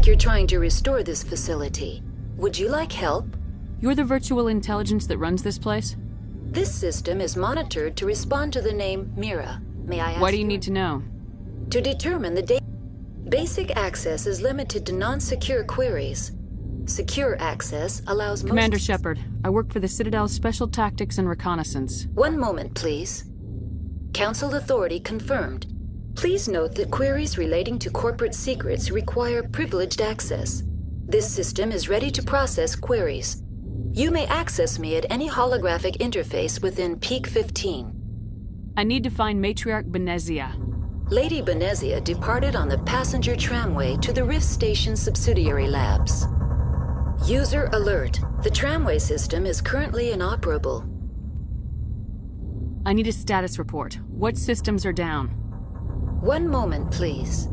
You're trying to restore this facility. Would you like help? You're the virtual intelligence that runs this place? This system is monitored to respond to the name Mira. May I ask Why do you need to know? To determine the data. Basic access is limited to non-secure queries. Secure access allows Commander Shepard, I work for the Citadel's Special Tactics and Reconnaissance. One moment, please. Council authority confirmed. Please note that queries relating to corporate secrets require privileged access. This system is ready to process queries. You may access me at any holographic interface within Peak 15. I need to find Matriarch Benezia. Lady Benezia departed on the passenger tramway to the Rift Station subsidiary labs. User alert. The tramway system is currently inoperable. I need a status report. What systems are down? One moment, please.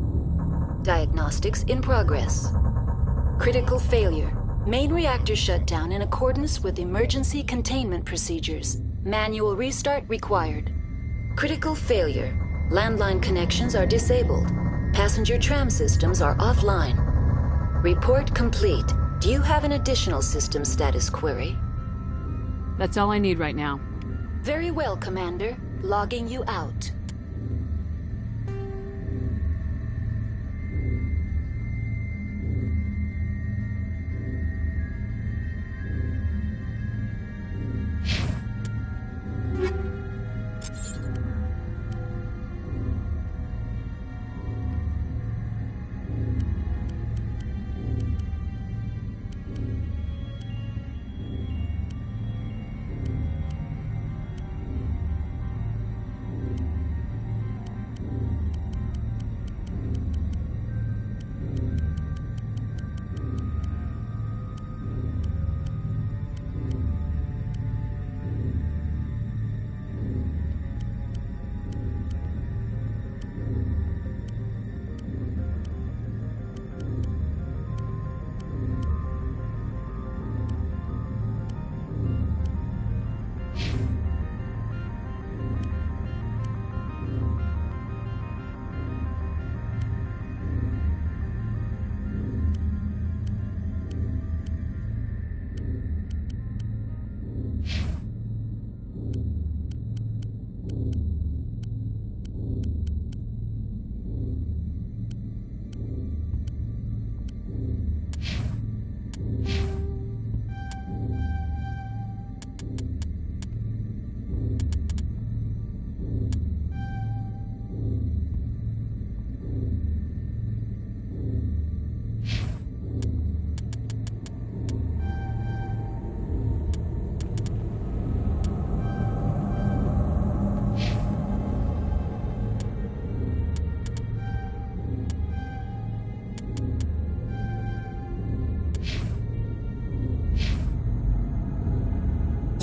Diagnostics in progress. Critical failure. Main reactor shut down in accordance with emergency containment procedures. Manual restart required. Critical failure. Landline connections are disabled. Passenger tram systems are offline. Report complete. Do you have an additional system status query? That's all I need right now. Very well, Commander. Logging you out.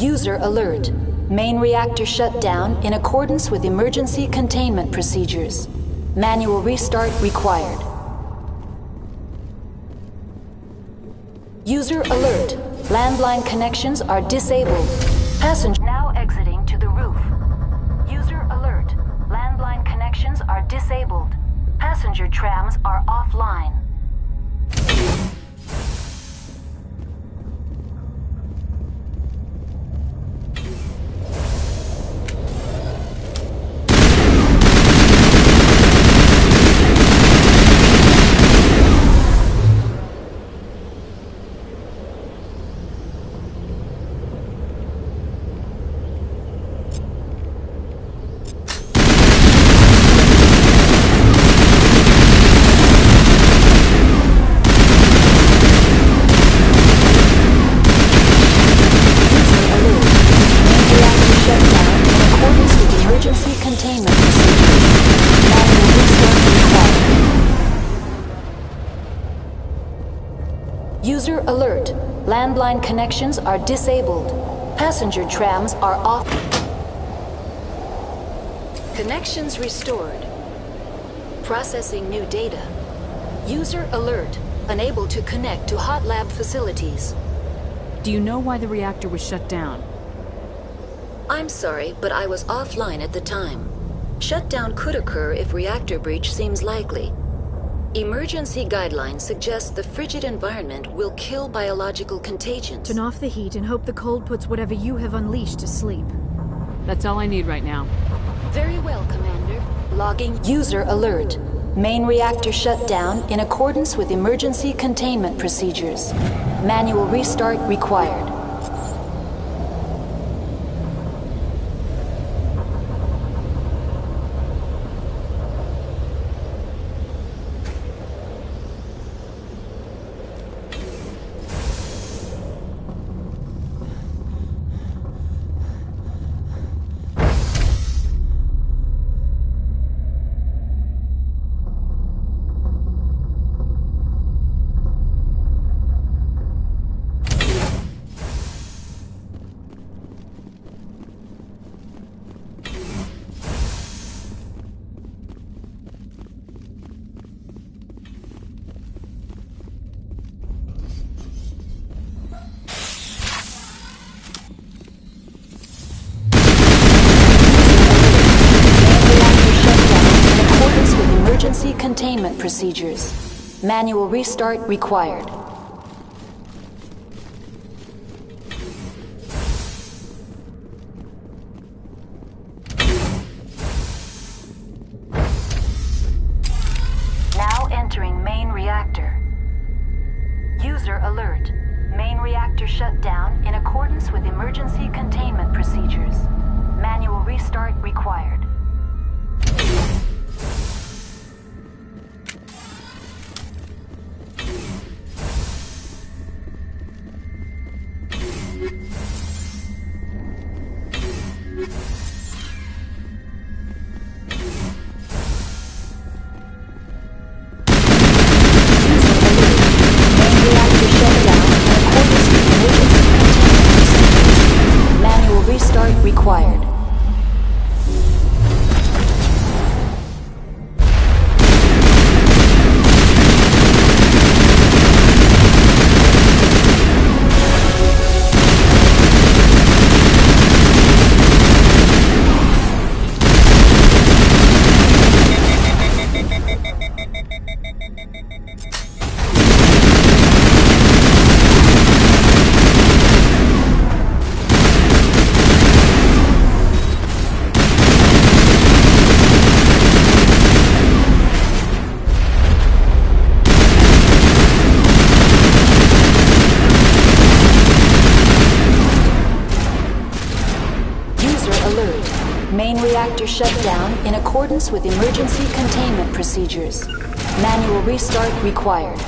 User alert. Main reactor shut down in accordance with emergency containment procedures. Manual restart required. User alert. Landline connections are disabled. Passenger now exiting to the roof. User alert. Landline connections are disabled. Passenger trams are offline. User alert. Landline connections are disabled. Passenger trams are off. Connections restored. Processing new data. User alert. Unable to connect to hot lab facilities. Do you know why the reactor was shut down? I'm sorry, but I was offline at the time. Shutdown could occur if reactor breach seems likely. Emergency guidelines suggest the frigid environment will kill biological contagions. Turn off the heat and hope the cold puts whatever you have unleashed to sleep. That's all I need right now. Very well, Commander. Logging. User alert. Main reactor shut down in accordance with emergency containment procedures. Manual restart required. containment procedures. Manual restart required. Now entering main reactor. User alert. Main reactor shut down in accordance with emergency containment procedures. Manual restart required. Restart required. Main reactor shut down in accordance with emergency containment procedures. Manual restart required.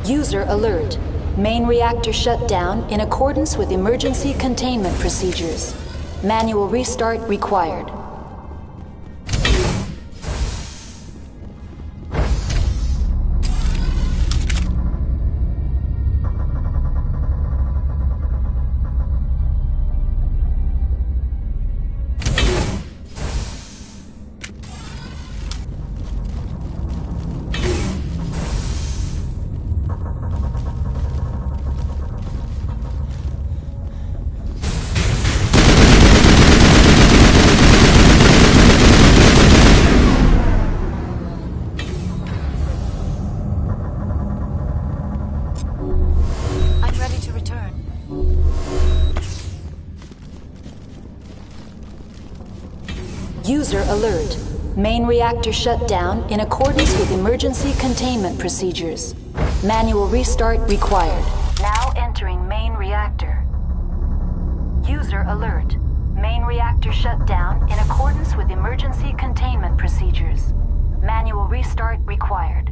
User alert. Main reactor shut down in accordance with emergency containment procedures. Manual restart required. User alert. Main reactor shut down in accordance with emergency containment procedures. Manual restart required. Now entering main reactor. User alert. Main reactor shut down in accordance with emergency containment procedures. Manual restart required.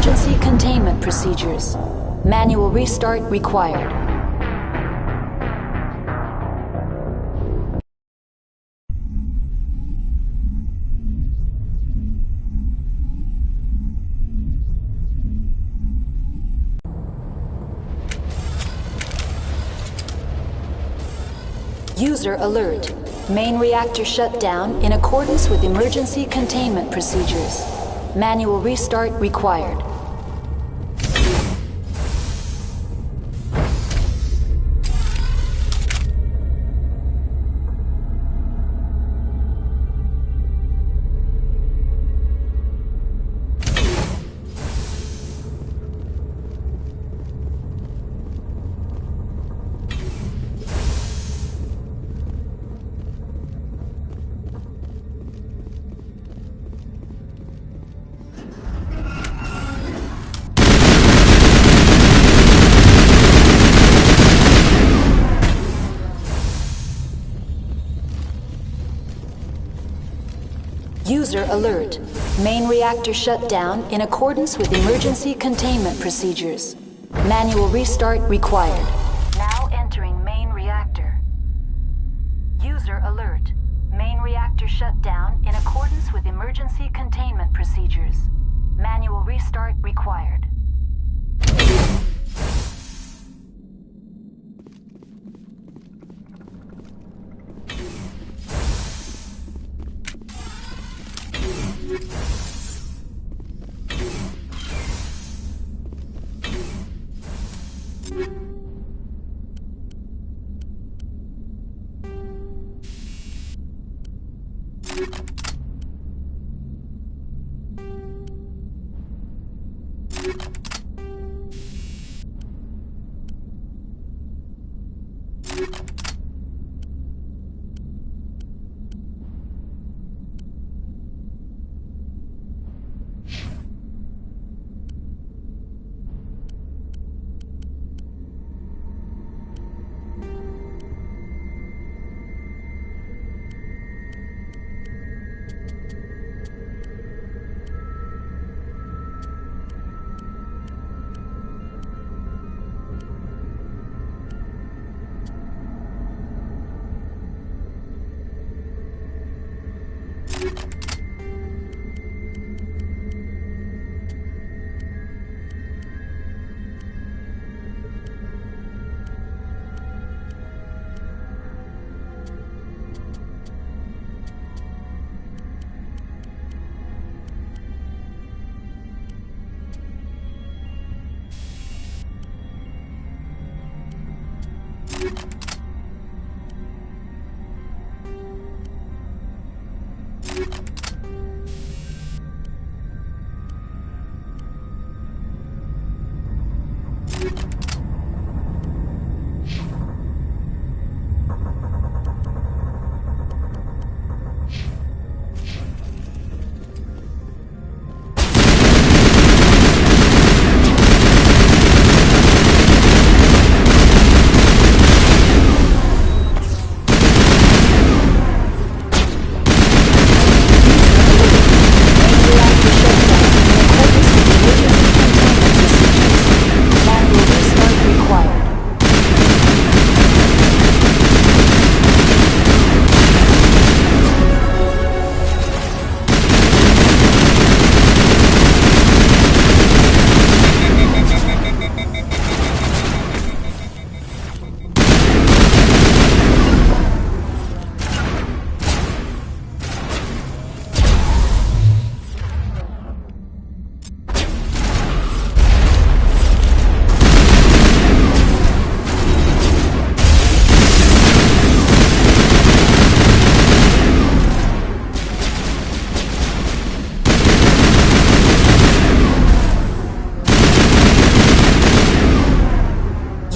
Emergency containment procedures. Manual restart required. User alert. Main reactor shut down in accordance with emergency containment procedures. Manual restart required. User alert. Main reactor shut down in accordance with emergency containment procedures. Manual restart required. Now entering main reactor. User alert. Main reactor shut down in accordance with emergency containment procedures. Manual restart required.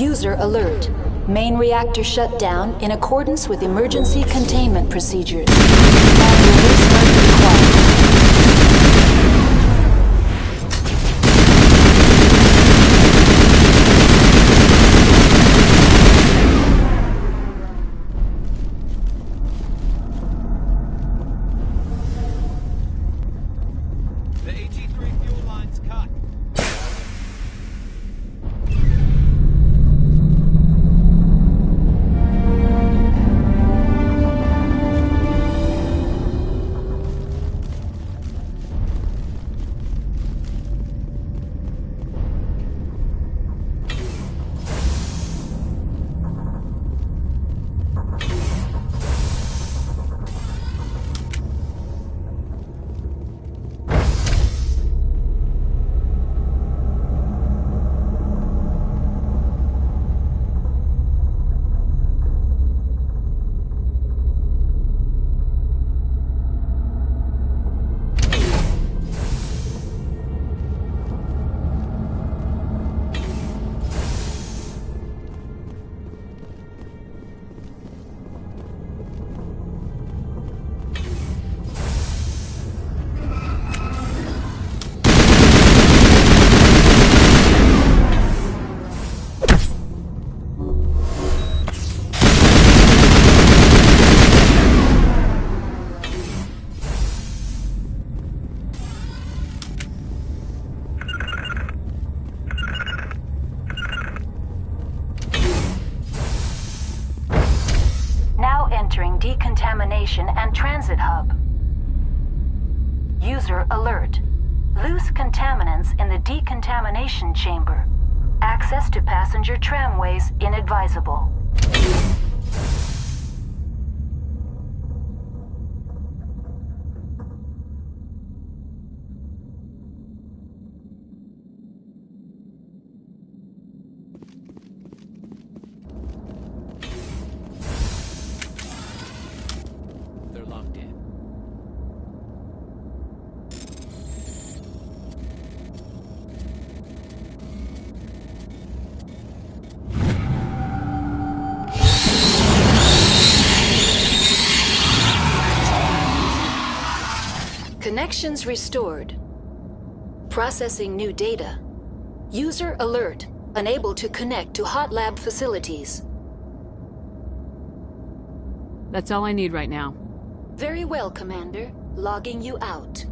User alert. Main reactor shut down in accordance with emergency containment procedures. Manual restart required. The AG3 fuel line's cut. Entering decontamination and transit hub. User alert. Loose contaminants in the decontamination chamber. Access to passenger tramways inadvisable. They're locked in. Connections restored. Processing new data. User alert. Unable to connect to hot lab facilities. That's all I need right now. Very well, Commander. Logging you out.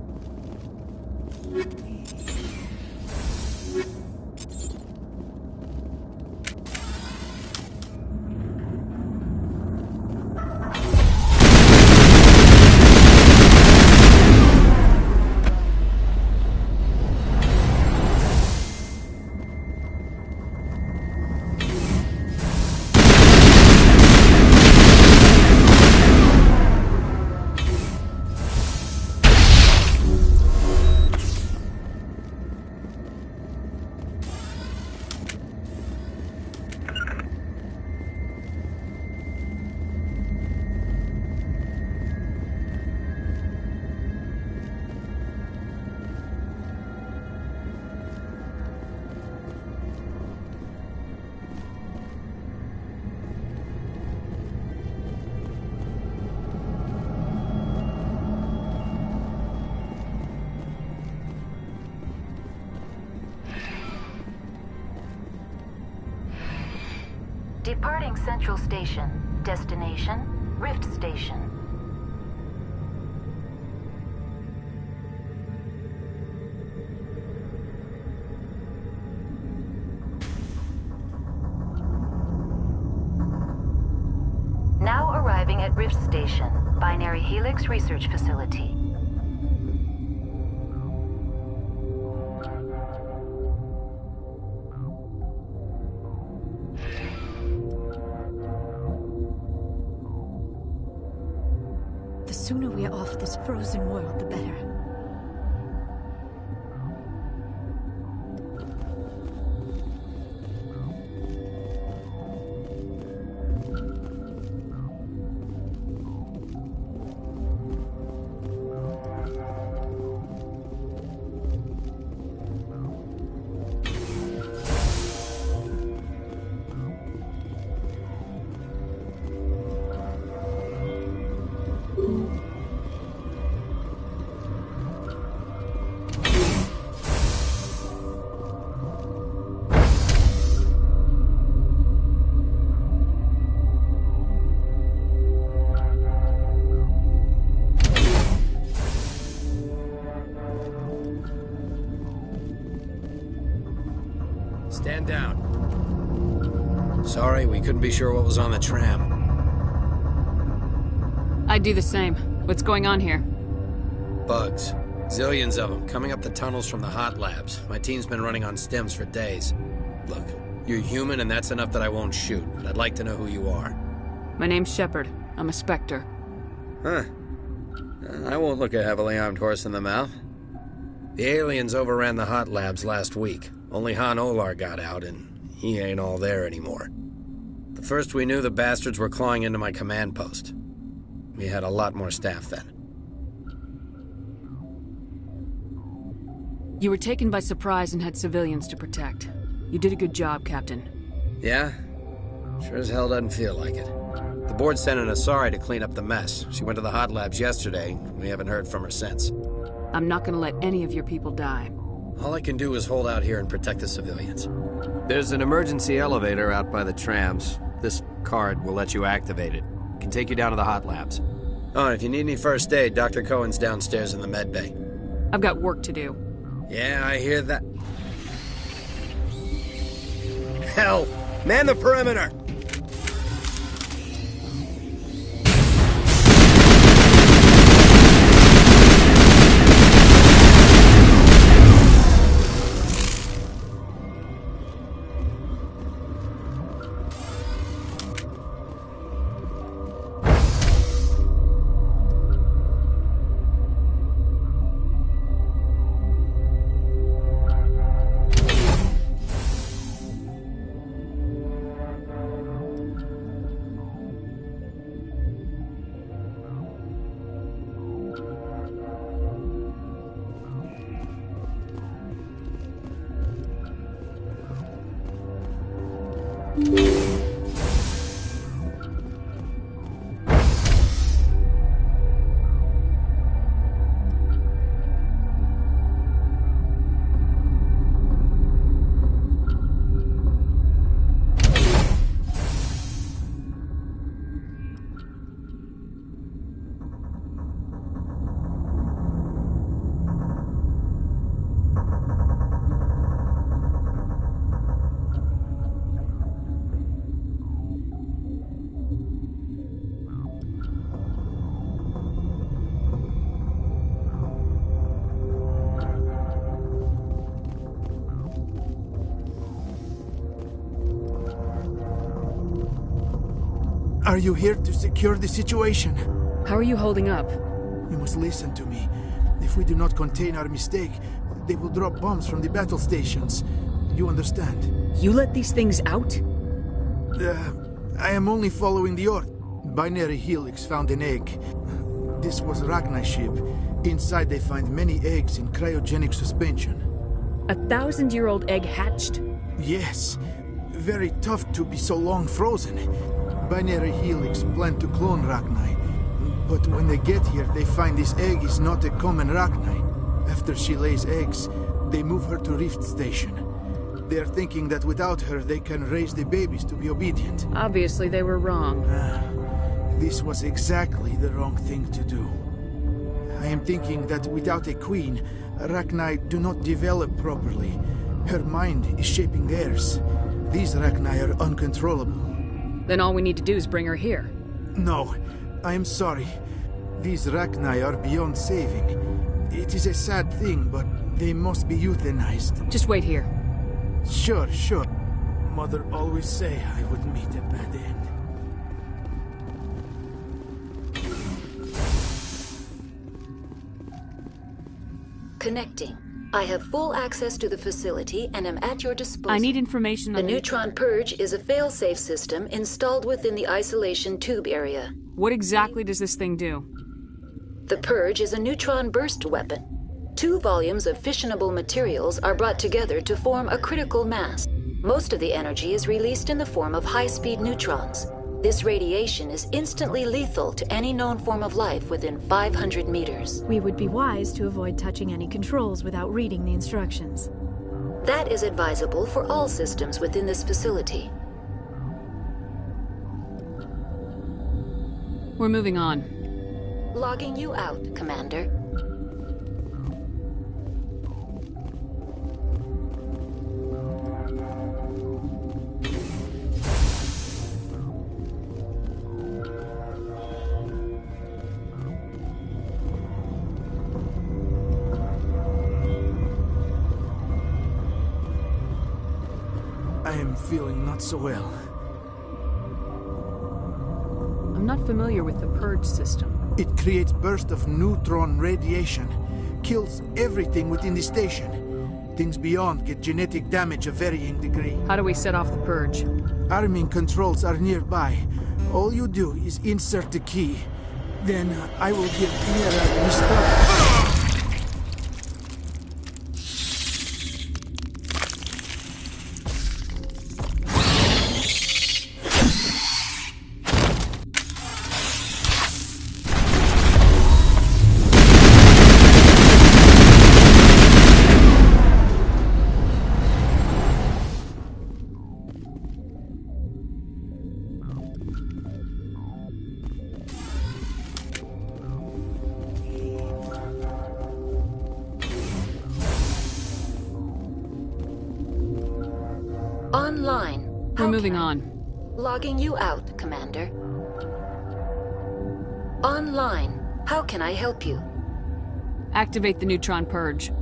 Departing Central Station. Destination, Rift Station. Now arriving at Rift Station, Binary Helix Research Facility. The sooner we are off this frozen world, the better. Sorry, we couldn't be sure what was on the tram. I'd do the same. What's going on here? Bugs. Zillions of them, coming up the tunnels from the hot labs. My team's been running on stims for days. Look, you're human and that's enough that I won't shoot, but I'd like to know who you are. My name's Shepard. I'm a Spectre. Huh. I won't look a heavily armed horse in the mouth. The aliens overran the hot labs last week. Only Han Olar got out, and he ain't all there anymore. The first we knew, the bastards were clawing into my command post. We had a lot more staff then. You were taken by surprise and had civilians to protect. You did a good job, Captain. Yeah? Sure as hell doesn't feel like it. The board sent an Asari to clean up the mess. She went to the hot labs yesterday. We haven't heard from her since. I'm not gonna let any of your people die. All I can do is hold out here and protect the civilians. There's an emergency elevator out by the trams. This card will let you activate it. It can take you down to the hot labs. Oh, and if you need any first aid, Dr. Cohen's downstairs in the med bay. I've got work to do. Yeah, I hear that. Hell! Man the perimeter! Are you here to secure the situation? How are you holding up? You must listen to me. If we do not contain our mistake, they will drop bombs from the battle stations. You understand? You let these things out? I am only following the order. Binary Helix found an egg. This was Ragnar's ship. Inside they find many eggs in cryogenic suspension. 1,000-year-old egg hatched? Yes. Very tough to be so long frozen. Binary Helix planned to clone Ragnar, but when they get here, they find this egg is not a common Ragnar. After she lays eggs, they move her to Rift Station. They are thinking that without her, they can raise the babies to be obedient. Obviously, they were wrong. This was exactly the wrong thing to do. I am thinking that without a queen, Ragnar do not develop properly. Her mind is shaping theirs. These Ragnar are uncontrollable. Then all we need to do is bring her here. No, I am sorry. These Ragnar are beyond saving. It is a sad thing, but they must be euthanized. Just wait here. Sure, sure. Mother always say I would meet a bad end. Connecting. I have full access to the facility and am at your disposal. I need information on the Neutron Purge is a fail-safe system installed within the isolation tube area. What exactly does this thing do? The Purge is a neutron burst weapon. 2 volumes of fissionable materials are brought together to form a critical mass. Most of the energy is released in the form of high-speed neutrons. This radiation is instantly lethal to any known form of life within 500 meters. We would be wise to avoid touching any controls without reading the instructions. That is advisable for all systems within this facility. We're moving on. Logging you out, Commander. feeling not so well. I'm not familiar with the purge system. It creates bursts of neutron radiation, kills everything within the station. Things beyond get genetic damage of varying degree. How do we set off the purge? Arming controls are nearby. All you do is insert the key. Then I will give Mira restart. Online. We're moving on. Logging you out, Commander. Online. How can I help you? Activate the neutron purge.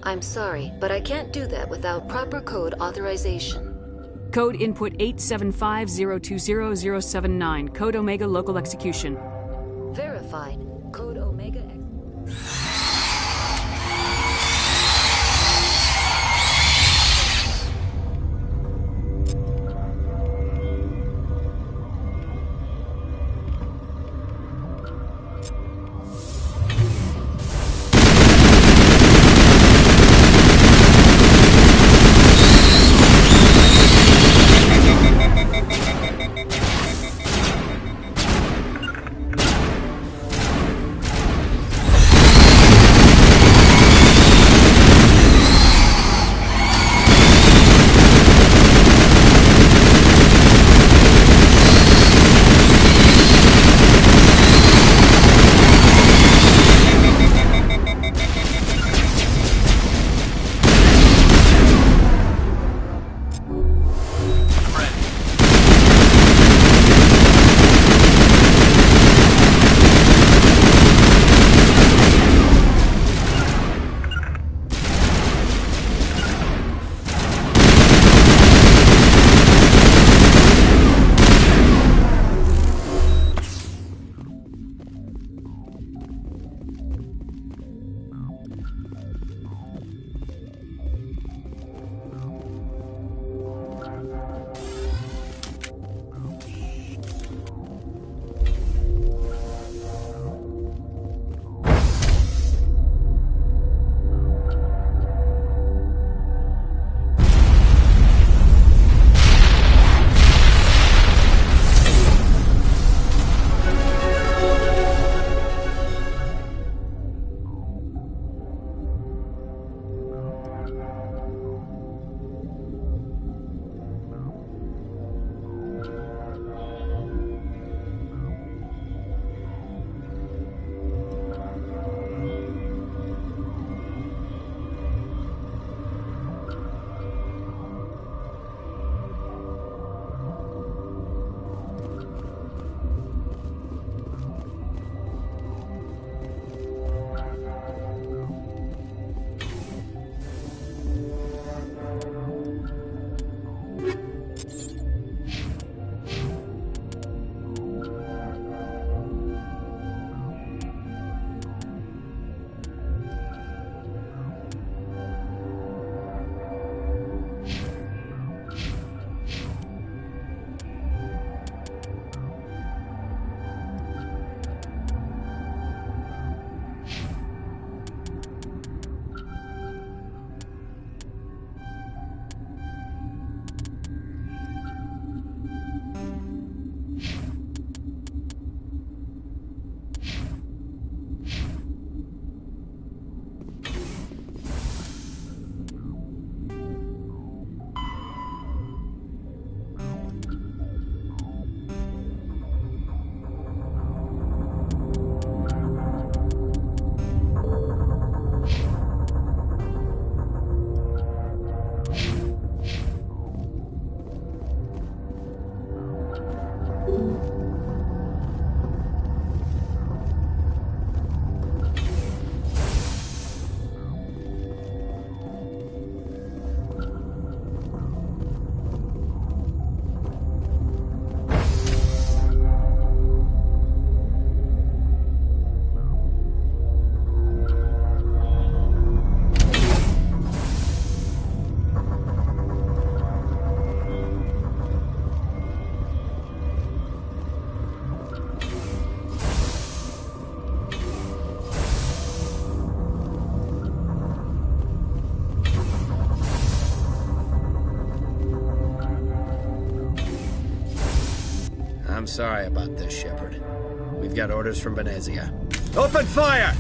I'm sorry, but I can't do that without proper code authorization. Code input 875020079. Code Omega local execution. Verified. Code Omega. I'm sorry about this, Shepard. We've got orders from Venezia. Open fire!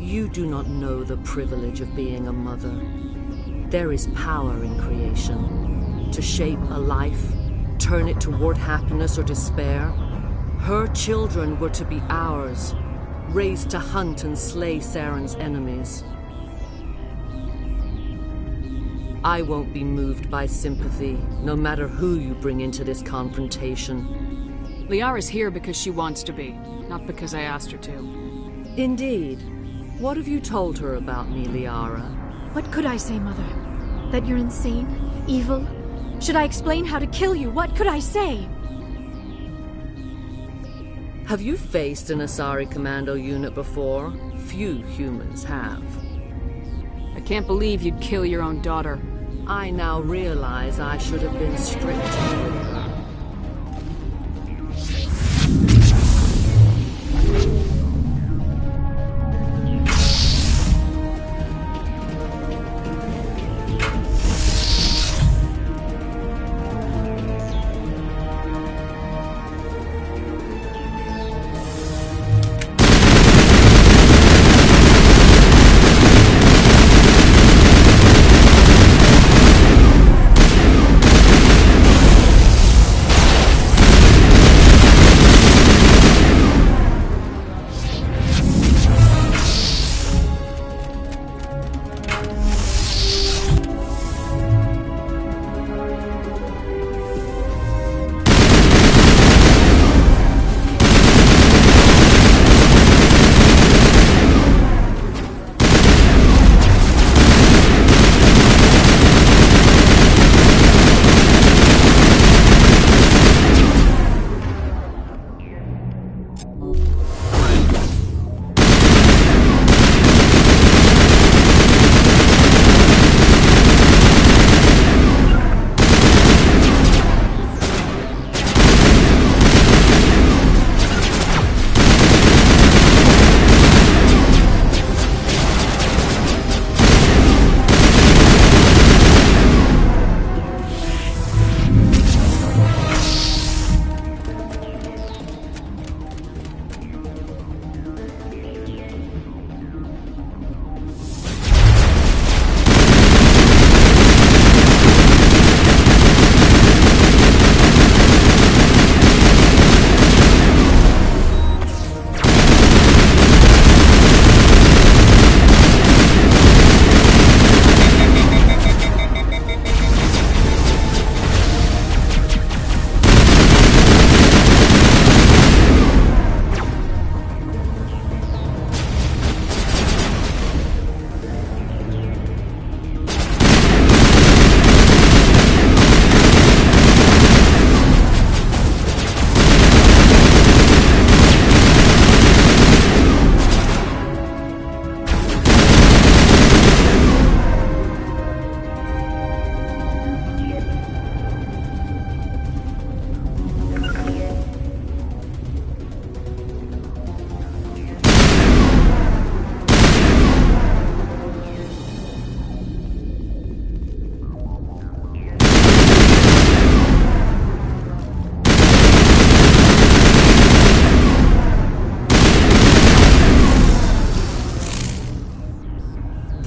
You do not know the privilege of being a mother. There is power in creation. To shape a life, turn it toward happiness or despair. Her children were to be ours, raised to hunt and slay Saren's enemies. I won't be moved by sympathy, no matter who you bring into this confrontation. Liara's here because she wants to be, not because I asked her to. Indeed. What have you told her about me, Liara? What could I say, Mother? That you're insane? Evil? Should I explain how to kill you? What could I say? Have you faced an Asari commando unit before? Few humans have. I can't believe you'd kill your own daughter. I now realize I should have been strict.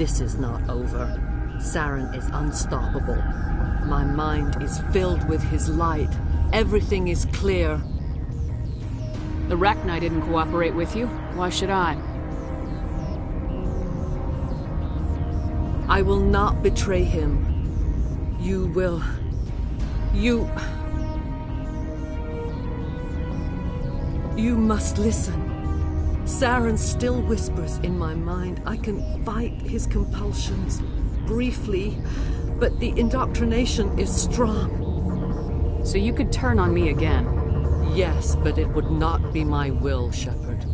This is not over. Saren is unstoppable. My mind is filled with his light. Everything is clear. The Rachni didn't cooperate with you. Why should I? I will not betray him. You will... You must listen. Saren still whispers in my mind. I can fight his compulsions, briefly, but the indoctrination is strong. So you could turn on me again? Yes, but it would not be my will, Shepard.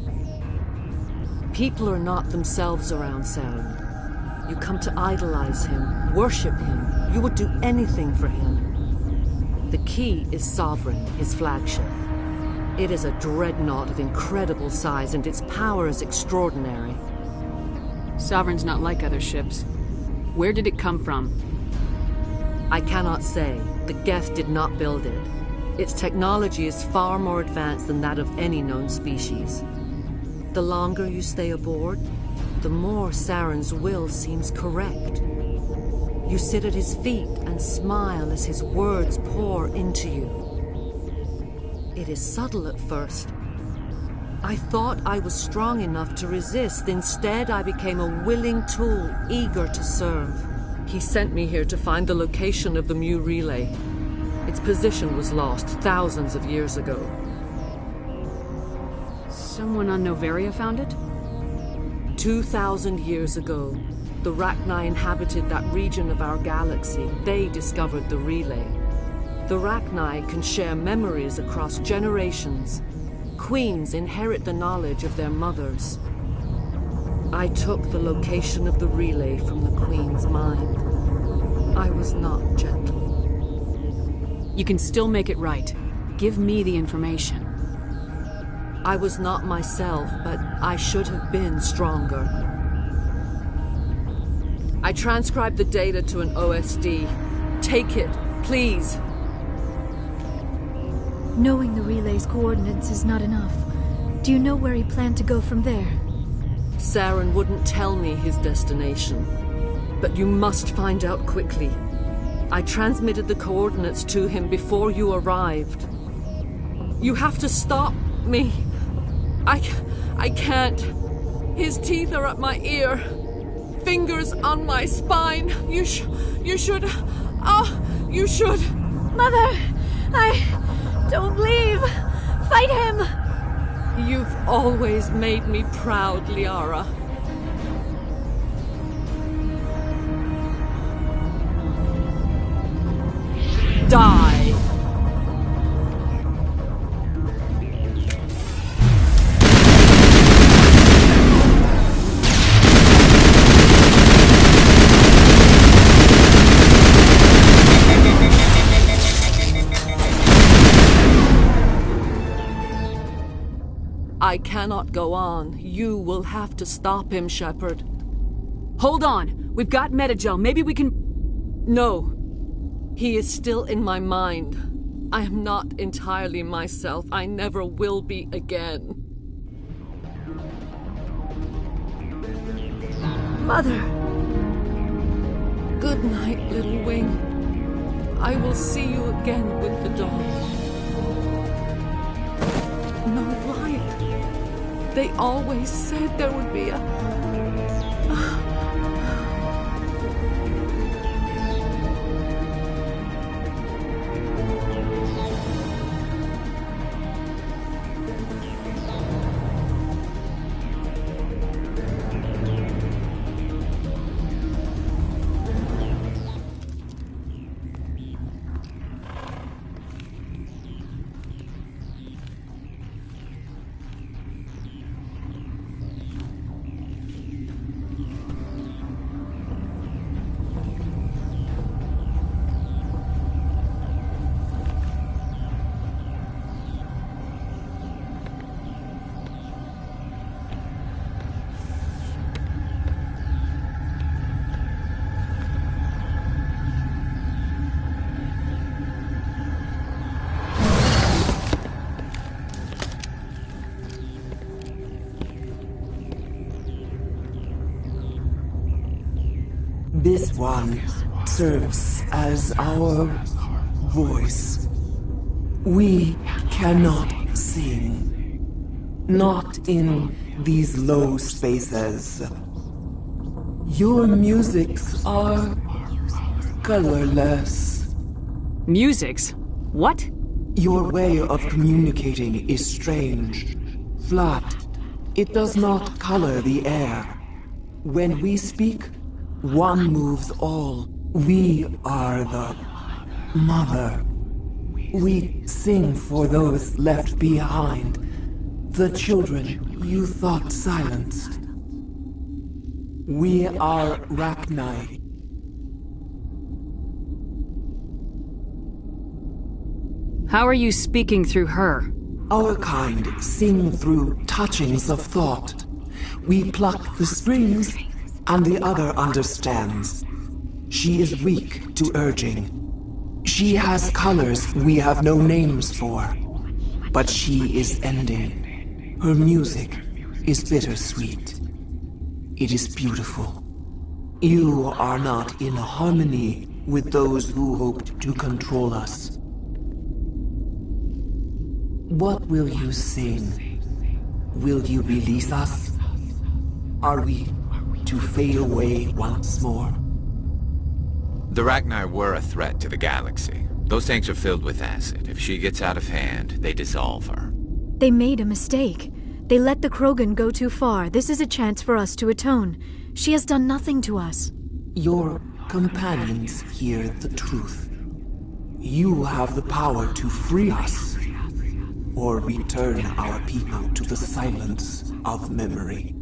People are not themselves around Saren. You come to idolize him, worship him. You would do anything for him. The key is Sovereign, his flagship. It is a dreadnought of incredible size, and its power is extraordinary. Sovereign's not like other ships. Where did it come from? I cannot say. The Geth did not build it. Its technology is far more advanced than that of any known species. The longer you stay aboard, the more Saren's will seems correct. You sit at his feet and smile as his words pour into you. It is subtle at first. I thought I was strong enough to resist. Instead, I became a willing tool, eager to serve. He sent me here to find the location of the Mu relay. Its position was lost thousands of years ago. Someone on Noveria found it? 2,000 years ago, the Rachni inhabited that region of our galaxy. They discovered the relay. The Rachni can share memories across generations. Queens inherit the knowledge of their mothers. I took the location of the relay from the Queen's mind. I was not gentle. You can still make it right. Give me the information. I was not myself, but I should have been stronger. I transcribed the data to an OSD. Take it, please. Knowing the relay's coordinates is not enough. Do you know where he planned to go from there? Saren wouldn't tell me his destination. But you must find out quickly. I transmitted the coordinates to him before you arrived. You have to stop me. I can't. His teeth are at my ear. Fingers on my spine. You should. You should. Mother! Don't leave! Fight him! You've always made me proud, Liara. Die! I cannot go on. You will have to stop him, Shepard. Hold on! We've got Metagel. Maybe we can... No. He is still in my mind. I am not entirely myself. I never will be again. Mother! Good night, little wing. I will see you again with the dawn. No light. They always said there would be a... This one serves as our voice. We cannot sing. Not in these low spaces. Your musics are colorless. Musics? What? Your way of communicating is strange. Flat. It does not color the air. When we speak, one moves all. We are the mother. We sing for those left behind. The children you thought silenced. We are Rachni. How are you speaking through her? Our kind sing through touchings of thought. We pluck the strings, and the other understands. She is weak to urging. She has colors we have no names for. But she is ending. Her music is bittersweet. It is beautiful. You are not in harmony with those who hoped to control us. What will you sing? Will you release us? Are we to fade away once more? The Rachni were a threat to the galaxy. Those tanks are filled with acid. If she gets out of hand, they dissolve her. They made a mistake. They let the Krogan go too far. This is a chance for us to atone. She has done nothing to us. Your companions hear the truth. You have the power to free us, or return our people to the silence of memory.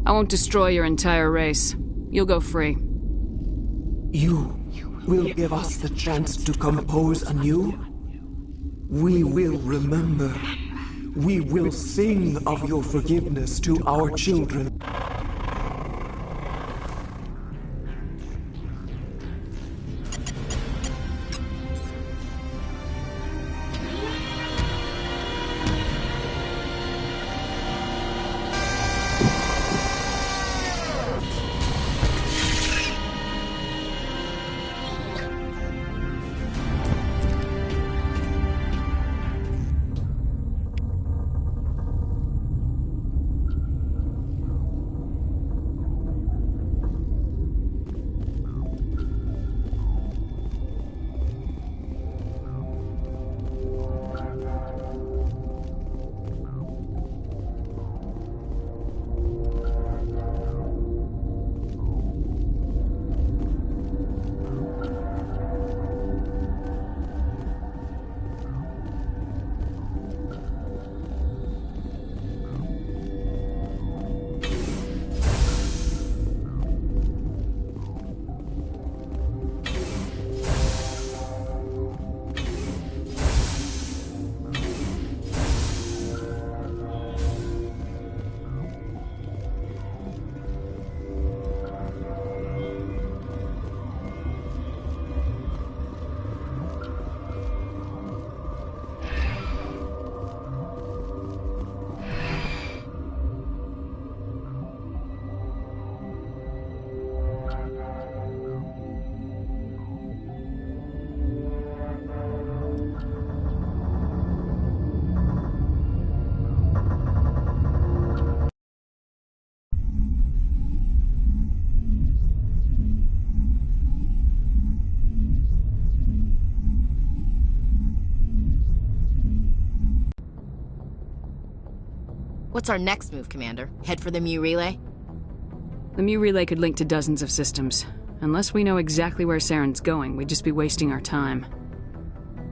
I won't destroy your entire race. You'll go free. You will give us the chance to compose anew? We will remember. We will sing of your forgiveness to our children. What's our next move, Commander? Head for the Mu Relay? The Mu Relay could link to dozens of systems. Unless we know exactly where Saren's going, we'd just be wasting our time.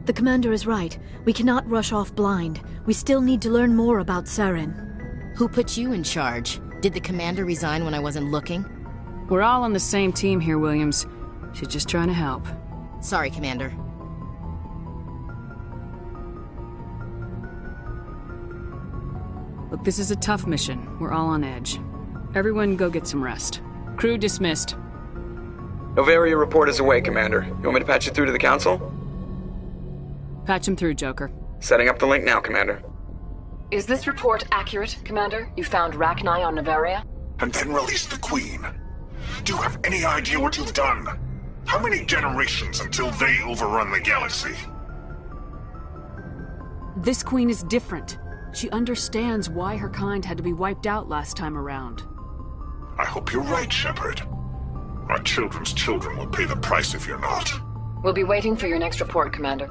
The Commander is right. We cannot rush off blind. We still need to learn more about Saren. Who put you in charge? Did the Commander resign when I wasn't looking? We're all on the same team here, Williams. She's just trying to help. Sorry, Commander. Look, this is a tough mission. We're all on edge. Everyone go get some rest. Crew dismissed. Novaria report is away, Commander. You want me to patch it through to the Council? Patch him through, Joker. Setting up the link now, Commander. Is this report accurate, Commander? You found Rachni on Novaria? And then released the Queen. Do you have any idea what you've done? How many generations until they overrun the galaxy? This queen is different. She understands why her kind had to be wiped out last time around. I hope you're right, Shepard. My children's children will pay the price if you're not. We'll be waiting for your next report, Commander.